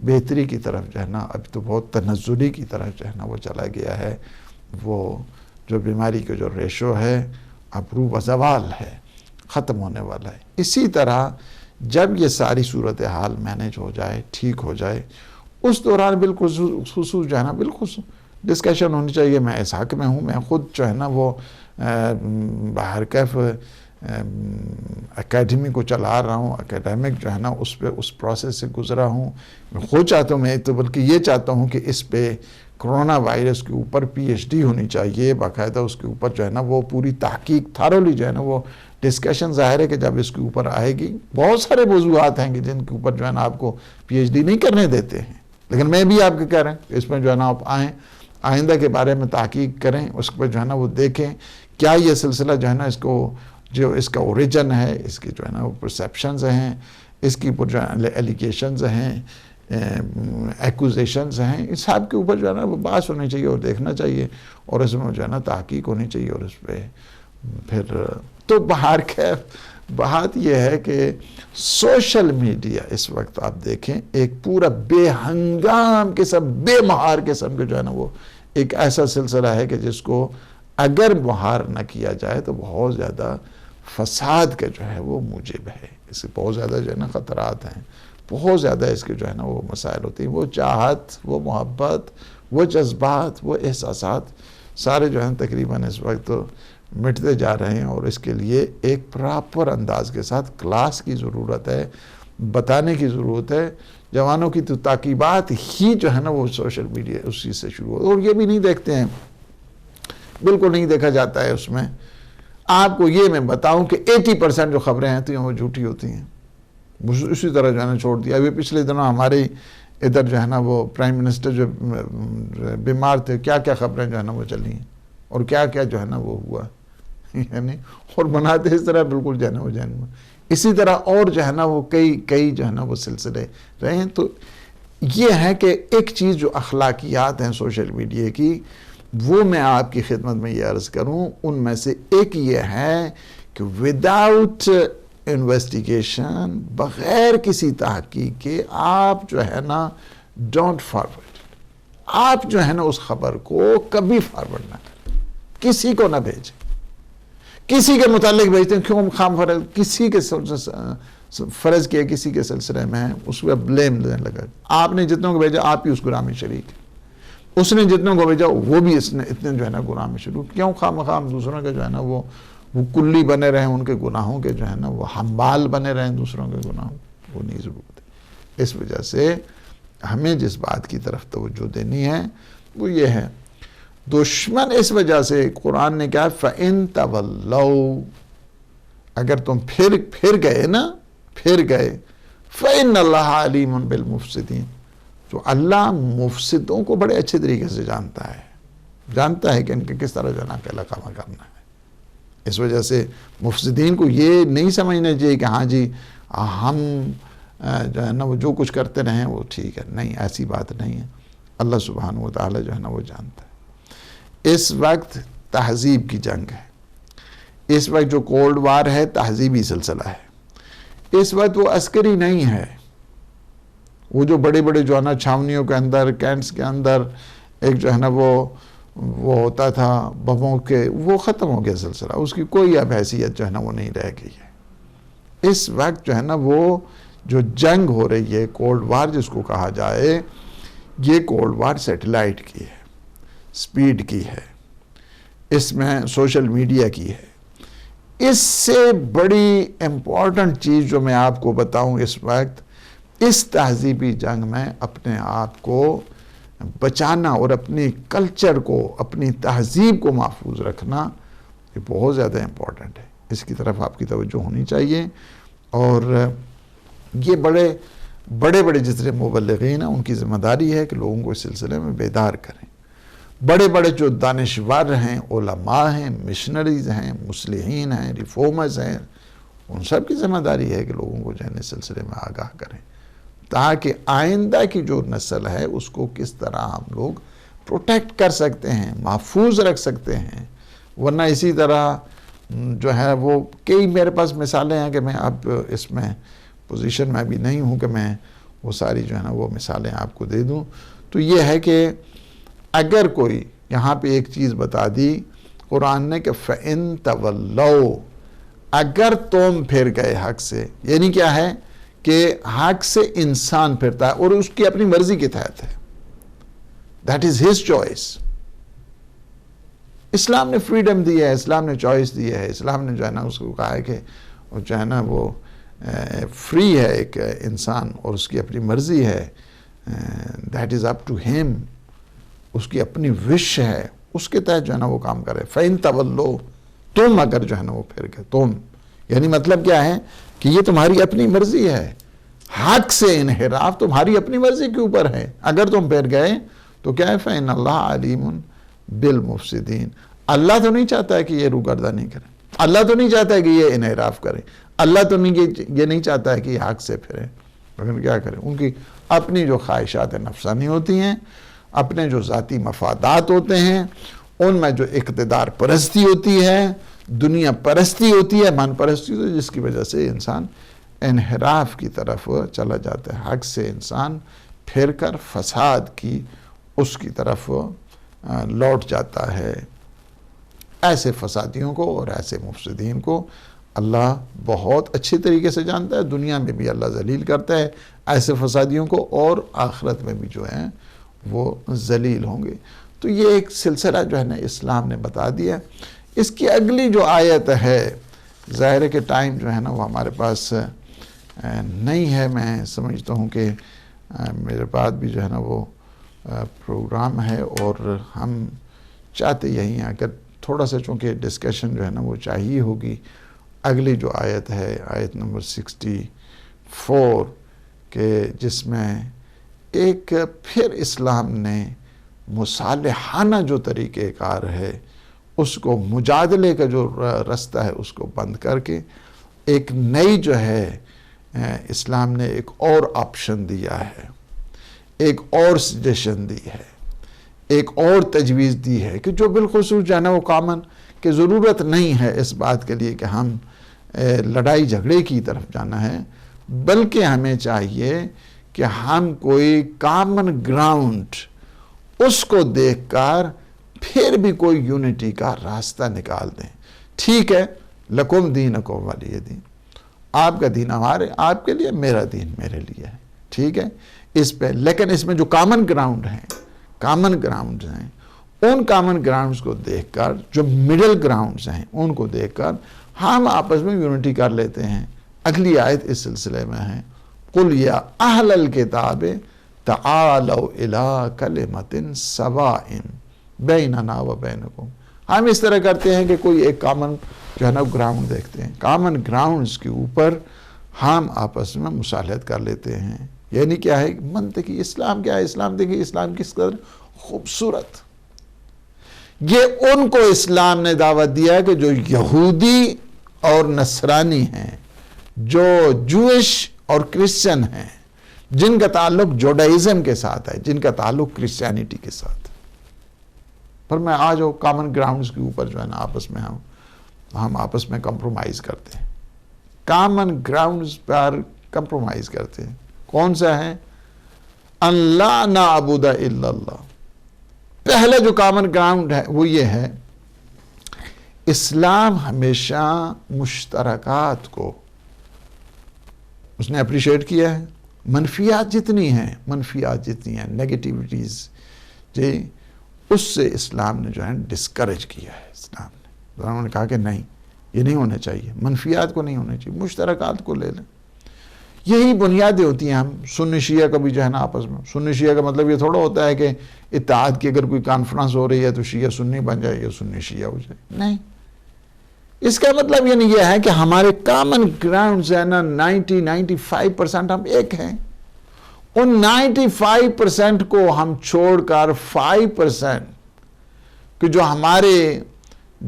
Speaker 1: بہتری کی طرف جو ہے نا، اب تو بہت تنزلی کی طرف جو ہے نا وہ چلا گیا ہے. وہ جو بیماری کا جو ریشو ہے اب رو و زوال ہے، ختم ہونے والا ہے. اسی طرح جب یہ ساری صورتحال مینیج ہو جائے، ٹھیک ہو جائے، اس دوران بالخصوص جو ہے نا بالخصوص ڈسکشن ہونی چاہیے. میں اس حق میں ہوں، میں خود جو ہے نا وہ باہر کیف اکیڈمی کو چلا رہا ہوں، اکیڈمک جو ہے نا اس پہ اس پروسیس سے گزرا ہوں. میں خود چاہتا ہوں، میں تو بلکہ یہ چاہتا ہوں کہ اس پہ کرونا وائرس کے اوپر پی ایچ ڈی ہونی چاہیے باقاعدہ. اس کے اوپر جو ہے نا وہ پوری تحقیق تھارولی جو ہے نا وہ ڈسکشن. ظاہر ہے کہ جب اس کے اوپر آئے گی بہت سارے موضوعات ہیں کہ جن کے اوپر جو ہے نا آپ کو پی ایچ ڈی نہیں کرنے دیتے ہیں، لیکن میں بھی آپ کے کہہ رہا ہوں اس میں جو ہے نا آپ آئیں، آئندہ کے بارے میں تحقیق کریں، اس پہ جو ہے نا وہ دیکھیں کیا یہ سلسلہ جو ہے نا اس کو جو اس کا اوریجن ہے، اس کی جو ہے نا وہ پرسیپشنز ہیں، اس کی جو ایلیگیشنز ہیں، ایکوزیشنز ہیں، اس سب کے اوپر جو ہے نا وہ بحث ہونی چاہیے اور دیکھنا چاہیے، اور اس میں جو ہے نا تحقیق ہونی چاہیے. اور اس پہ پھر تو باہر کیف بات یہ ہے کہ سوشل میڈیا اس وقت آپ دیکھیں ایک پورا بے ہنگام قسم، بے مہار قسم کے جو ہے نا وہ ایک ایسا سلسلہ ہے کہ جس کو اگر مہار نہ کیا جائے تو بہت زیادہ فساد کا جو ہے وہ موجب ہے. اس سے بہت زیادہ جو ہے نا خطرات ہیں، بہت زیادہ اس کے جو ہے نا وہ مسائل ہوتے ہیں. وہ چاہت، وہ محبت، وہ جذبات، وہ احساسات سارے جو ہیں تقریباً اس وقت مٹتے جا رہے ہیں. اور اس کے لیے ایک پراپر انداز کے ساتھ کلاس کی ضرورت ہے، بتانے کی ضرورت ہے. جوانوں کی تو تاکیبات ہی جو ہے نا وہ سوشل میڈیا اسی سے شروع ہو. اور یہ بھی نہیں دیکھتے ہیں، بالکل نہیں دیکھا جاتا ہے اس میں. آپ کو یہ میں بتاؤں کہ 80% جو خبریں ہیں تو وہ جھوٹی ہوتی ہیں. اسی طرح جو ہے نا چھوڑ دیا. ابھی پچھلے دنوں ہمارے ادھر جو ہے نا وہ پرائم منسٹر جو بیمار تھے، کیا کیا خبریں جو ہے نا وہ چلی ہیں اور کیا کیا جو ہے نا وہ ہوا یعنی، اور بناتے اس طرح بالکل جو ہے نا وہ ذہن میں. اسی طرح اور جو ہے نا وہ کئی جو ہے نا وہ سلسلے رہے ہیں. تو یہ ہے کہ ایک چیز جو اخلاقیات ہیں سوشل میڈیا کی، وہ میں آپ کی خدمت میں یہ عرض کروں، ان میں سے ایک یہ ہے کہ وداؤٹ انویسٹیگیشن، بغیر کسی تحقیق کے آپ جو ہے نا ڈونٹ فارورڈ، آپ جو ہے نا اس خبر کو کبھی فارورڈ نہ کریں، کسی کو نہ بھیجیں. کسی کے متعلق بھیجتے ہیں، کیوں خام فرض کسی کے فرض کیا کسی کے سلسلے میں اس پہ بلیم دینے لگا. آپ نے جتنوں کو بھیجا آپ ہی اس گناہ میں شریک ہے، اس نے جتنوں کو بھیجا وہ بھی اس نے اتنے جو ہے نا گناہ میں شریک. کیوں خام دوسروں کے جو ہے نا وہ کلی بنے رہیں، ان کے گناہوں کے جو ہے نا وہ حمال بنے رہیں دوسروں کے گناہوں، وہ نہیں ضرورت ہے. اس وجہ سے ہمیں جس بات کی طرف توجہ دینی ہے وہ یہ ہے، دشمن اس وجہ سے قرآن نے کہا فَإِن تَوَلَّوْا، اگر تم پھر گئے نا، پھر گئے، فَإِنَّ اللَّهَ عَلِيمٌ بِالْمُفْسِدِينَ، تو اللہ مفسدوں کو بڑے اچھے طریقے سے جانتا ہے کہ ان کے کس طرح جو ہے نا پہلا کام کرنا ہے. اس وجہ سے مفسدین کو یہ نہیں سمجھنا چاہیے کہ ہاں جی ہم جو ہے نا وہ جو کچھ کرتے رہیں وہ ٹھیک ہے. نہیں، ایسی بات نہیں ہے. اللہ سبحانہ و تعالی جو ہے نا وہ جانتا ہے. اس وقت تہذیب کی جنگ ہے، اس وقت جو کولڈ وار ہے تہذیبی سلسلہ ہے. اس وقت وہ عسکری نہیں ہے. وہ جو بڑے بڑے جو ہے نا چھاونیوں کے اندر، کینٹس کے اندر ایک جو ہے نا وہ ہوتا تھا بموں کے، وہ ختم ہو گیا سلسلہ. اس کی کوئی اب حیثیت جو ہے نا وہ نہیں رہ گئی ہے. اس وقت جو ہے نا وہ جو جنگ ہو رہی ہے کولڈ وار جس کو کہا جائے، یہ کولڈ وار سیٹلائٹ کی ہے، سپیڈ کی ہے، اس میں سوشل میڈیا کی ہے. اس سے بڑی امپورٹنٹ چیز جو میں آپ کو بتاؤں اس وقت، اس تہذیبی جنگ میں اپنے آپ کو بچانا اور اپنی کلچر کو، اپنی تہذیب کو محفوظ رکھنا، یہ بہت زیادہ امپورٹنٹ ہے. اس کی طرف آپ کی توجہ ہونی چاہیے. اور یہ بڑے جتنے مبلغین ہیں ان کی ذمہ داری ہے کہ لوگوں کو اس سلسلے میں بیدار کریں. بڑے جو دانشور ہیں، علماء ہیں، مشنریز ہیں، مصلحین ہیں، ریفارمرز ہیں، ان سب کی ذمہ داری ہے کہ لوگوں کو جو ہے اس سلسلے میں آگاہ کریں، تاکہ آئندہ کی جو نسل ہے اس کو کس طرح ہم لوگ پروٹیکٹ کر سکتے ہیں، محفوظ رکھ سکتے ہیں. ورنہ اسی طرح جو ہے وہ کئی میرے پاس مثالیں ہیں کہ میں اب اس میں پوزیشن میں بھی نہیں ہوں کہ میں وہ ساری جو ہے نا وہ مثالیں آپ کو دے دوں تو یہ ہے کہ اگر کوئی یہاں پہ ایک چیز بتا دی قرآن نے کہ فَإِن تَوَلَّوْا، اگر تم پھر گئے حق سے، یعنی کیا ہے کہ حق سے انسان پھرتا ہے اور اس کی اپنی مرضی کے تحت ہے، that is his choice. اسلام نے فریڈم دی ہے، اسلام نے چوائس دی ہے، اسلام نے جو ہے نا اس کو کہا ہے کہ وہ جو ہے نا وہ فری ہے ایک انسان اور اس کی اپنی مرضی ہے، that is up to him، اس کی اپنی وش ہے، اس کے تحت جو ہے نا وہ کام کرے. فَإِن تَوَلَّوْا، تم اگر جو ہے نا وہ پھر گئے، تم یعنی مطلب کیا ہے کہ یہ تمہاری اپنی مرضی ہے، حق سے انحراف تمہاری اپنی مرضی کے اوپر ہے. اگر تم پھر گئے تو کیا ہے فَإِنَّ اللَّهَ عَلِيمٌ بِالْمُفْسِدِينَ، اللہ تو نہیں چاہتا ہے کہ یہ روگردانی کرے، اللہ تو نہیں چاہتا ہے کہ یہ انحراف کرے، اللہ تو یہ نہیں چاہتا ہے کہ یہ حق سے پھرے، لیکن کیا کریں، ان کی اپنی جو خواہشات نفسانی ہوتی ہیں، اپنے جو ذاتی مفادات ہوتے ہیں، ان میں جو اقتدار پرستی ہوتی ہے، دنیا پرستی ہوتی ہے، من پرستی ہوتی ہے، جس کی وجہ سے انسان انحراف کی طرف چلا جاتا ہے. حق سے انسان پھر کر فساد کی اس کی طرف لوٹ جاتا ہے. ایسے فسادیوں کو اور ایسے مفسدین کو اللہ بہت اچھے طریقے سے جانتا ہے. دنیا میں بھی اللہ ذلیل کرتا ہے ایسے فسادیوں کو، اور آخرت میں بھی جو ہیں وہ ذلیل ہوں گے. تو یہ ایک سلسلہ جو ہے نا اسلام نے بتا دیا. اس کی اگلی جو آیت ہے، ظاہر ہے کہ ٹائم جو ہے نا وہ ہمارے پاس نہیں ہے. میں سمجھتا ہوں کہ میرے بعد بھی جو ہے نا وہ پروگرام ہے اور ہم چاہتے یہی ہیں، اگر تھوڑا سا چونکہ ڈسکشن جو ہے نا وہ چاہیے ہوگی. اگلی جو آیت ہے آیت نمبر 64 کہ جس میں ایک پھر اسلام نے مصالحانہ جو طریقہ کار ہے اس کو، مجادلے کا جو رستہ ہے اس کو بند کر کے ایک نئی جو ہے اسلام نے ایک اور آپشن دیا ہے، ایک اور سجیشن دی ہے، ایک اور تجویز دی ہے کہ جو بالخصوص جو ہے نا وہ کامن کہ ضرورت نہیں ہے اس بات کے لیے کہ ہم لڑائی جھگڑے کی طرف جانا ہے، بلکہ ہمیں چاہیے کہ ہم کوئی کامن گراؤنڈ اس کو دیکھ کر پھر بھی کوئی یونٹی کا راستہ نکال دیں. ٹھیک ہے، لکم دینکم ولی دین، آپ کا دین ہمارے، آپ کے لیے، میرا دین میرے لیے ہے. ٹھیک ہے اس پہ، لیکن اس میں جو کامن گراؤنڈ ہیں، کامن گراؤنڈز ہیں، ان کامن گراؤنڈز کو دیکھ کر، جو مڈل گراؤنڈز ہیں ان کو دیکھ کر ہم آپس میں یونٹی کر لیتے ہیں. اگلی آیت اس سلسلے میں ہے قُلْ يَا أَهْلَ الْكِتَابِ تَعَالَوْا إِلَىٰ كَلِمَةٍ سَوَاءٍ بَيْنَنَا وَبَيْنَكُمْ. ہم اس طرح کرتے ہیں کہ کوئی ایک کامن جو ہے نا گراؤنڈ دیکھتے ہیں، کامن گراؤنڈز کے اوپر ہم آپس میں مصالحت کر لیتے ہیں. یعنی کیا ہے منطقی اسلام کیا ہے؟ اسلام دیکھیے اسلام کس قدر خوبصورت. یہ ان کو اسلام نے دعوت دیا ہے کہ جو یہودی اور نصرانی ہیں، جو جوئش اور کرسچن ہیں، جن کا تعلق جوڈائزم کے ساتھ ہے، جن کا تعلق کرسچینٹی کے ساتھ، پر میں آج وہ کامن گراؤنڈز کے اوپر جو ہے نا آپس میں ہم آپس میں کمپرومائز کرتے ہیں، کامن گراؤنڈز پر کمپرومائز کرتے ہیں. کون سا ہے؟ ان لا نعبد الا اللہ. پہلا جو کامن گراؤنڈ ہے وہ یہ ہے، اسلام ہمیشہ مشترکات کو اس نے اپریشیٹ کیا ہے. منفیات جتنی ہیں نیگیٹیوٹیز جی، اس سے اسلام نے جو ہے ڈسکریج کیا ہے. اسلام نے انہوں نے کہا کہ نہیں، یہ نہیں ہونا چاہیے، منفیات کو نہیں ہونا چاہیے، مشترکات کو لے لیں. یہی بنیادیں ہوتی ہیں. ہم سنی شیعہ کا بھی جو ہے نا آپس میں، سنی شیعہ کا مطلب یہ تھوڑا ہوتا ہے کہ اتحاد کی اگر کوئی کانفرنس ہو رہی ہے تو شیعہ سنی بن جائے یا سنی شیعہ ہو جائے، نہیں. اس کا مطلب یعنی یہ ہے کہ ہمارے کامن گراؤنڈز ہیں نا 95% ہم ایک ہیں. ان 95% کو ہم چھوڑ کر 5% کہ جو ہمارے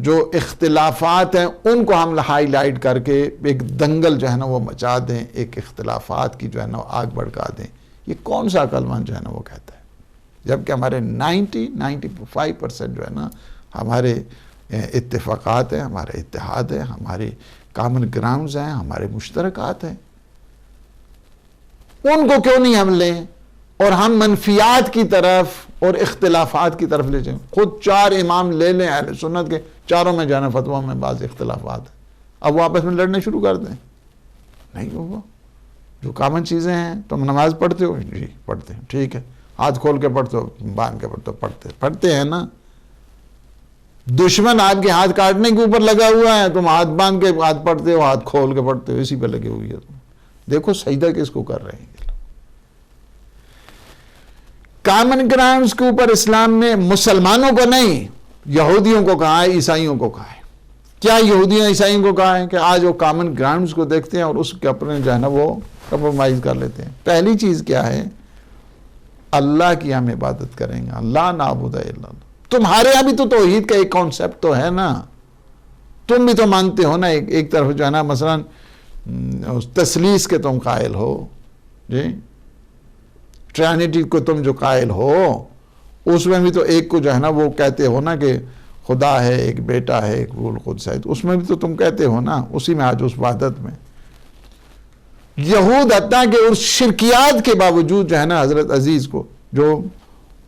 Speaker 1: جو اختلافات ہیں ان کو ہم ہائی لائٹ کر کے ایک دنگل جو ہے نا وہ مچا دیں، ایک اختلافات کی جو ہے نا آگ بھڑکا دیں. یہ کون سا عقل مند جو ہے نا وہ کہتا ہے؟ جبکہ ہمارے 95% جو ہے نا ہمارے اتفاقات ہیں، ہمارے اتحاد ہیں، ہمارے کامن گراؤنڈز ہیں، ہمارے مشترکات ہیں. ان کو کیوں نہیں ہم لیں اور ہم منفیات کی طرف اور اختلافات کی طرف لے جائیں؟ خود 4 امام لے لیں اہل سنت کے، چاروں میں جانا فتویٰ میں بعض اختلافات ہیں، اب وہ آپس میں لڑنے شروع کر دیں؟ نہیں ہوگا۔ جو کامن چیزیں ہیں، تم نماز پڑھتے ہو؟ جی پڑھتے ہیں، ٹھیک ہے، ہاتھ کھول کے پڑھتے ہو، باندھ کے پڑھتے ہو؟ پڑھتے ہیں نا۔ دشمن آپ کے ہاتھ کاٹنے کے اوپر لگا ہوا ہے، تم ہاتھ باندھ کے ہاتھ پڑھتے ہو، ہاتھ کھول کے پڑھتے ہو، اسی پہ لگے ہوئی ہے تم۔ دیکھو سجدہ کس کو کر رہے ہیں۔ کامن گراؤنڈز کے اوپر اسلام نے مسلمانوں کو نہیں، یہودیوں کو کہا ہے، عیسائیوں کو کہا ہے۔ کیا یہودیوں عیسائیوں کو کہا ہے کہ آج وہ کامن گراؤنڈز کو دیکھتے ہیں اور اس کے اپنے جو ہے نا وہ کمپرومائز کر لیتے ہیں۔ پہلی چیز کیا ہے؟ اللہ کی ہم عبادت کریں گے، لا نعبد الا اللہ۔ تمہارے یہاں بھی تو توحید کا ایک کانسیپٹ تو ہے نا، تم بھی تو مانتے ہو نا، ایک طرف جو ہے نا مثلا تثلیث کے تم قائل ہو، جی ٹرینٹی کو تم جو قائل ہو، اس میں بھی تو ایک کو جو ہے نا وہ کہتے ہو نا کہ خدا ہے، ایک بیٹا ہے، ایک روح القدس ہے، اس میں بھی تو تم کہتے ہو نا، اسی میں آج اس وحدت میں یہود حتیٰ کہ اس شرکیات کے باوجود جو ہے نا حضرت عزیز کو جو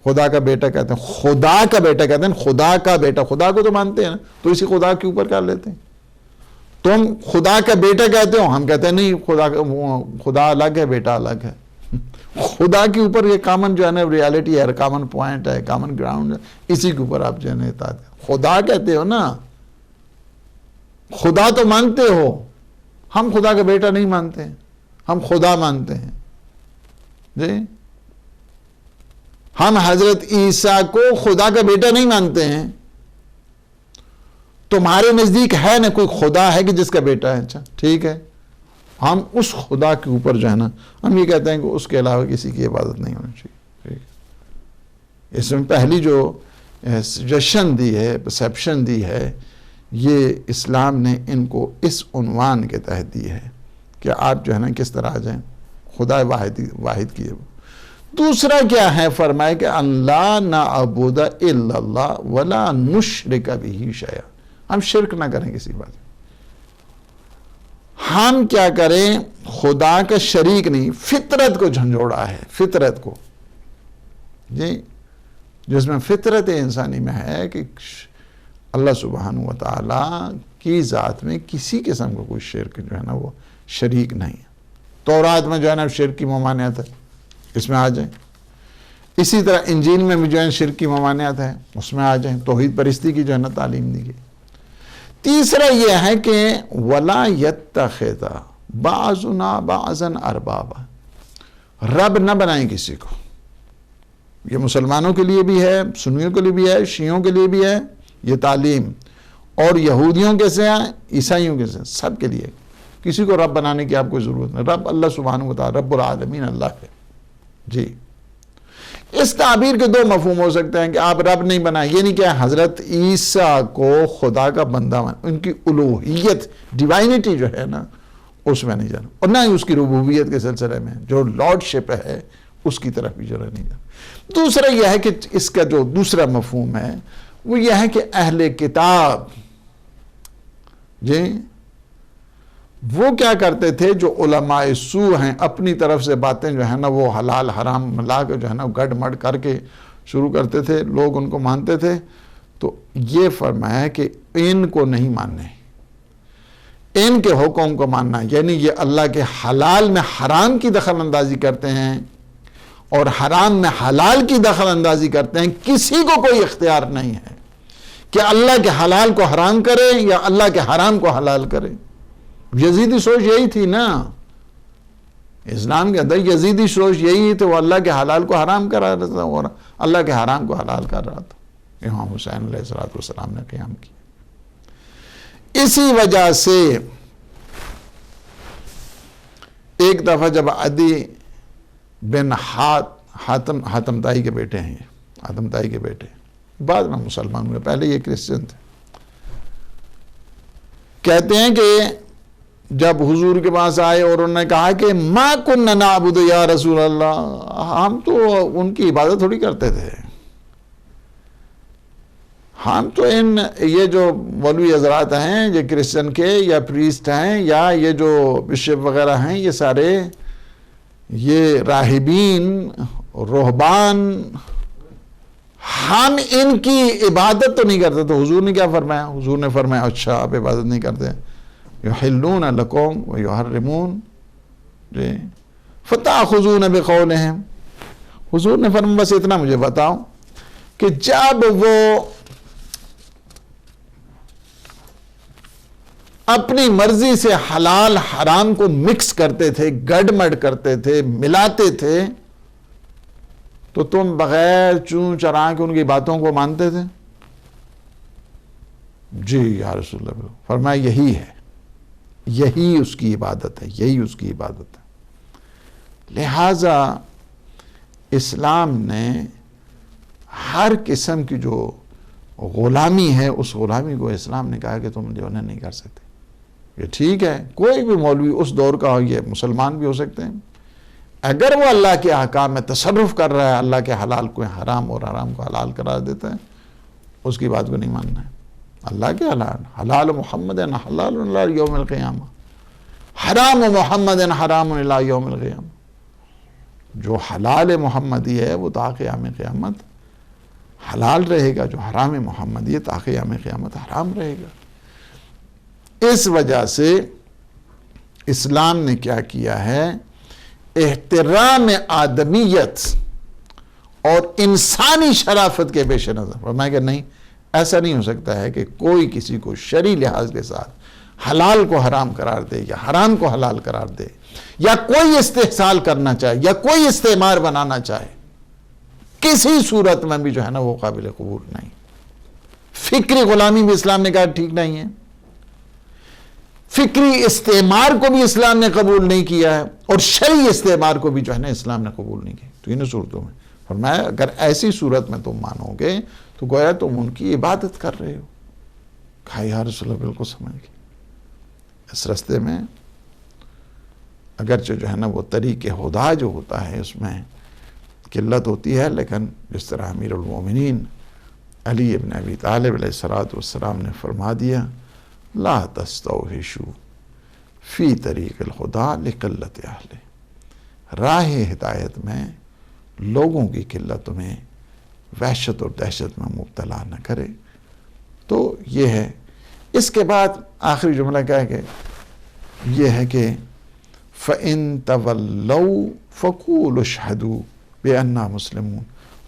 Speaker 1: خدا کا بیٹا کہتے ہیں، خدا کا بیٹا کہتے ہیں، خدا کا بیٹا، خدا کو تو مانتے ہیں نا، تو اسی خدا کے اوپر کر لیتے ہیں۔ تم خدا کا بیٹا کہتے ہو، ہم کہتے ہیں نہیں، خدا الگ ہے، بیٹا الگ ہے۔ خدا کے اوپر یہ کامن جو ہے نا ریالٹی ہے، کامن پوائنٹ ہے، کامن گراؤنڈ ہے، اسی کے اوپر آپ جو ہے نا اطاعت کریں۔ خدا کہتے ہو نا، خدا تو مانتے ہو، ہم خدا کا بیٹا نہیں مانتے ہیں، ہم خدا مانتے ہیں۔ جی ہم حضرت عیسیٰ کو خدا کا بیٹا نہیں مانتے ہیں۔ تمہارے نزدیک ہے نا کوئی خدا ہے کہ جس کا بیٹا ہے؟ اچھا ٹھیک ہے، ہم اس خدا کے اوپر جو ہے نا ہم یہ کہتے ہیں کہ اس کے علاوہ کسی کی عبادت نہیں ہونی چاہیے۔ ٹھیک ہے، اس میں پہلی جو سجیشن دی ہے، پرسیپشن دی ہے، یہ اسلام نے ان کو اس عنوان کے تحت دی ہے کہ آپ جو ہے نا کس طرح آ جائیں، خدا واحد کی۔ دوسرا کیا ہے؟ فرمائے کہ اللہ نعبد الا اللہ ولا نشرک بہ شیئا، ہم شرک نہ کریں کسی بات۔ ہم کیا کریں؟ خدا کا شریک نہیں، فطرت کو جھنجھوڑا ہے، فطرت کو، جی جس میں فطرت انسانی میں ہے کہ اللہ سبحانہ وتعالی کی ذات میں کسی قسم کا کوئی شرک جو ہے نا وہ شریک نہیں ہے۔ تورات میں جو ہے نا شرک کی ممانعت ہے، اس میں آ جائیں۔ اسی طرح انجیل میں بھی جو ہے شرک کی ممانعت ہے، اس میں آ جائیں۔ توحید پرستی کی جو ہے نا تعلیم دی گئی۔ تیسرا یہ ہے کہ وَلَا يَتَّخِذَ بَعْضُنَا بَعْضًا أَرْبَابًا، رب نہ بنائیں کسی کو۔ یہ مسلمانوں کے لیے بھی ہے، سنیوں کے لیے بھی ہے، شیعوں کے لیے بھی ہے یہ تعلیم، اور یہودیوں کے سے ہیں، عیسائیوں کے سے، سب کے لیے۔ کسی کو رب بنانے کی آپ کو ضرورت نہیں، رب اللہ سبحانہ وتعالی رب العالمین اللہ ہے۔ جی اس تعبیر کے 2 مفہوم ہو سکتے ہیں کہ آپ رب نہیں بنائیں، یہ نہیں کہ حضرت عیسیٰ کو خدا کا بندہ ان کی الوہیت ڈیوائنٹی جو ہے نا اس میں نہیں جانا، اور نہ ہی اس کی ربوبیت کے سلسلے میں جو لارڈشپ ہے اس کی طرف بھی جو نہیں جانا۔ دوسرا یہ ہے کہ اس کا جو دوسرا مفہوم ہے وہ یہ ہے کہ اہل کتاب جی وہ کیا کرتے تھے، جو علماء سو ہیں اپنی طرف سے باتیں جو ہے نا وہ حلال حرام ملا کے جو ہے نا گڑ مڑ کر کے شروع کرتے تھے، لوگ ان کو مانتے تھے۔ تو یہ فرمایا کہ ان کو نہیں ماننے، ان کے حکم کو ماننا، یعنی یہ اللہ کے حلال میں حرام کی دخل اندازی کرتے ہیں اور حرام میں حلال کی دخل اندازی کرتے ہیں۔ کسی کو کوئی اختیار نہیں ہے کہ اللہ کے حلال کو حرام کرے یا اللہ کے حرام کو حلال کرے۔ یزیدی سوچ یہی تھی نا، اسلام کے اندر یزیدی سوچ یہی تھی، وہ اللہ کے حلال کو حرام کر رہا تھا اور اللہ کے حرام کو حلال کر رہا تھا۔ امام حسین علیہ السلام نے قیام کیا۔ اسی وجہ سے ایک دفعہ جب عدی بن حاتم تائی کے بیٹے ہیں، حاتم تائی کے بیٹے بعد میں مسلمان ہوئے، پہلے یہ کرسچن تھے، کہتے ہیں کہ جب حضور کے پاس آئے اور انہوں نے کہا کہ ما کننا نعبد یا رسول اللہ، ہم تو ان کی عبادت تھوڑی کرتے تھے، ہم تو یہ جو مولوی حضرات ہیں یہ کرسچن کے یا پریسٹ ہیں یا یہ جو بشپ وغیرہ ہیں یہ سارے یہ راہبین رہبان ہم ان کی عبادت تو نہیں کرتے. تو حضور نے کیا فرمایا؟ حضور نے فرمایا اچھا آپ عبادت نہیں کرتے. یحلون لکم ویحرمون فتأخذون بقولہم. حضور نے فرمایا بس اتنا مجھے بتاؤ کہ جب وہ اپنی مرضی سے حلال حرام کو مکس کرتے تھے، گڑمڑ کرتے تھے، ملاتے تھے، تو تم بغیر چون چرا کے ان کی باتوں کو مانتے تھے؟ جی یا رسول اللہ. فرمایا یہی ہے، یہی اس کی عبادت ہے، یہی اس کی عبادت ہے. لہذا اسلام نے ہر قسم کی جو غلامی ہے اس غلامی کو اسلام نے کہا کہ تم جو نہیں کر سکتے. یہ ٹھیک ہے، کوئی بھی مولوی اس دور کا ہو، یہ مسلمان بھی ہو سکتے ہیں، اگر وہ اللہ کے احکام میں تصرف کر رہا ہے، اللہ کے حلال کو حرام اور حرام کو حلال قرار دیتا ہے، اس کی بات کو نہیں ماننا ہے. اللہ کے حلال محمد حلال الی یوم القیامہ، حرام محمد حرام الی یوم القیامہ. جو حلال محمدی ہے وہ تا قیام قیامت حلال رہے گا، جو حرام محمدی ہے تا قیام قیامت حرام رہے گا. اس وجہ سے اسلام نے کیا کیا ہے؟ احترام آدمیت اور انسانی شرافت کے پیش نظر فرمایا کہ نہیں، ایسا نہیں ہو سکتا ہے کہ کوئی کسی کو شرعی لحاظ کے ساتھ حلال کو حرام قرار دے یا حرام کو حلال قرار دے، یا کوئی استحصال کرنا چاہے یا کوئی استعمار بنانا چاہے، کسی صورت میں بھی جو ہے نا وہ قابل قبول نہیں. فکری غلامی بھی اسلام نے کہا ٹھیک نہیں ہے، فکری استعمار کو بھی اسلام نے قبول نہیں کیا ہے، اور شرعی استعمار کو بھی جو ہے نا اسلام نے قبول نہیں کیا. تو انہیں صورتوں میں فرمایا اگر ایسی صورت میں تم مانو گے تو گویا تم ان کی عبادت کر رہے ہو. کہا یا رسول اللہ بالکل سمجھ گئے. اس رستے میں اگرچہ جو ہے نا وہ طریق ہدا جو ہوتا ہے اس میں قلت ہوتی ہے، لیکن جس طرح امیر المومنین علی ابن ابی طالب علیہ السلام نے فرما دیا لا تستوحشوا فی طریق الخدا لقلت اہلہ. راہ ہدایت میں لوگوں کی قلت میں وحشت اور دہشت میں مبتلا نہ کرے. تو یہ ہے. اس کے بعد آخری جملہ کیا ہے کہ یہ ہے کہ فَإِن تَوَلَّوْا فَقُولُوا اشْهَدُوا بِأَنَّا مُسْلِمُونَ.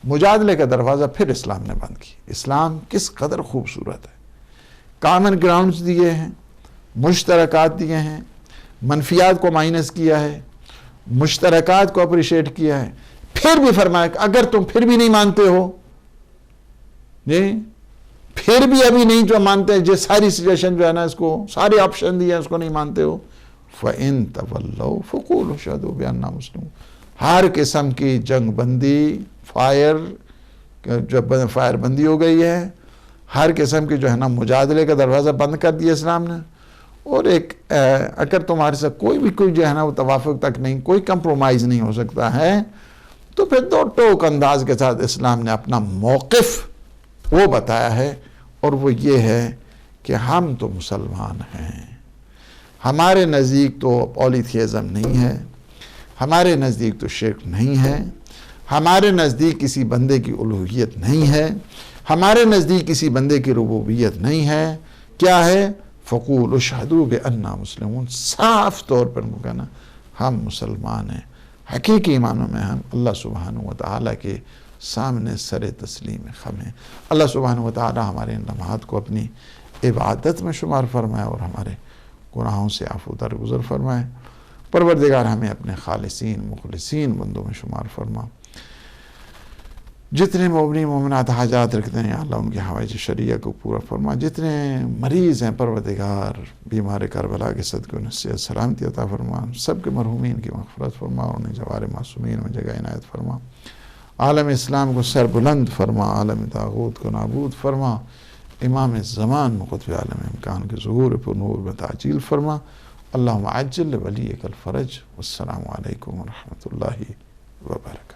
Speaker 1: مجادلے کا دروازہ پھر اسلام نے بند کی. اسلام کس قدر خوبصورت ہے. کامن گراؤنڈز دیے ہیں، مشترکات دیے ہیں، منفیات کو مائنس کیا ہے، مشترکات کو اپریشیٹ کیا ہے. پھر بھی فرمایا کہ اگر تم پھر بھی نہیں مانتے ہو، پھر بھی ابھی نہیں جو مانتے ہیں، جو ساری سجیشن جو ہے نا اس کو سارے آپشن دیے ہیں اس کو نہیں مانتے ہو، فَإِن تَوَلَّوْا فَقُولُوا اشْهَدُوا بِأَنَّا مُسْلِمُونَ. ہر قسم کی جنگ بندی، جب فائر بندی ہو گئی ہے، ہر قسم کی جو ہے نا مجادلے کا دروازہ بند کر دیا اسلام نے. اور ایک اگر تمہارے ساتھ کوئی جو ہے نا وہ توافق تک نہیں، کوئی کمپرومائز نہیں ہو سکتا ہے، تو پھر دو ٹوک انداز کے ساتھ اسلام نے اپنا موقف وہ بتایا ہے، اور وہ یہ ہے کہ ہم تو مسلمان ہیں. ہمارے نزدیک تو پولیتھیزم نہیں ہے، ہمارے نزدیک تو شرک نہیں ہے، ہمارے نزدیک کسی بندے کی الوہیت نہیں ہے، ہمارے نزدیک کسی بندے کی ربوبیت نہیں ہے. کیا ہے؟ فَقُولُوا اشْهَدُوا بِأَنَّا مُسْلِمُونَ. صاف طور پر کہنا ہم مسلمان ہیں. حقیقی معنوں میں ہم اللہ سبحانہ وتعالی کے سامنے سر تسلیم خم ہیں. اللہ سبحانہ وتعالی ہمارے ان لمحات کو اپنی عبادت میں شمار فرمائے اور ہمارے گناہوں سے عفو درگزر فرمائے. پروردگار ہمیں اپنے خالصین مخلصین بندوں میں شمار فرما. جتنے مومنین مومنات حاجات رکھتے ہیں یا اللہ ان کی حوائج شرعیہ کو پورا فرما. جتنے مریض ہیں پروردگار بیمار کربلا کے صدقے انہیں صحت سلامتی عطا فرما. سب کے مرحومین کی مغفرت فرما اور انہیں جوار معصومین میں جگہ عنایت فرما. عالم اسلام کو سر بلند فرما، عالم طاغوت کو نابود فرما. امام زمان قطب عالم امکان کے ظہور پر نور میں تعجیل فرما. اللہم عجل ولیک الفرج. والسلام علیکم ورحمۃ اللہ وبرکاتہ.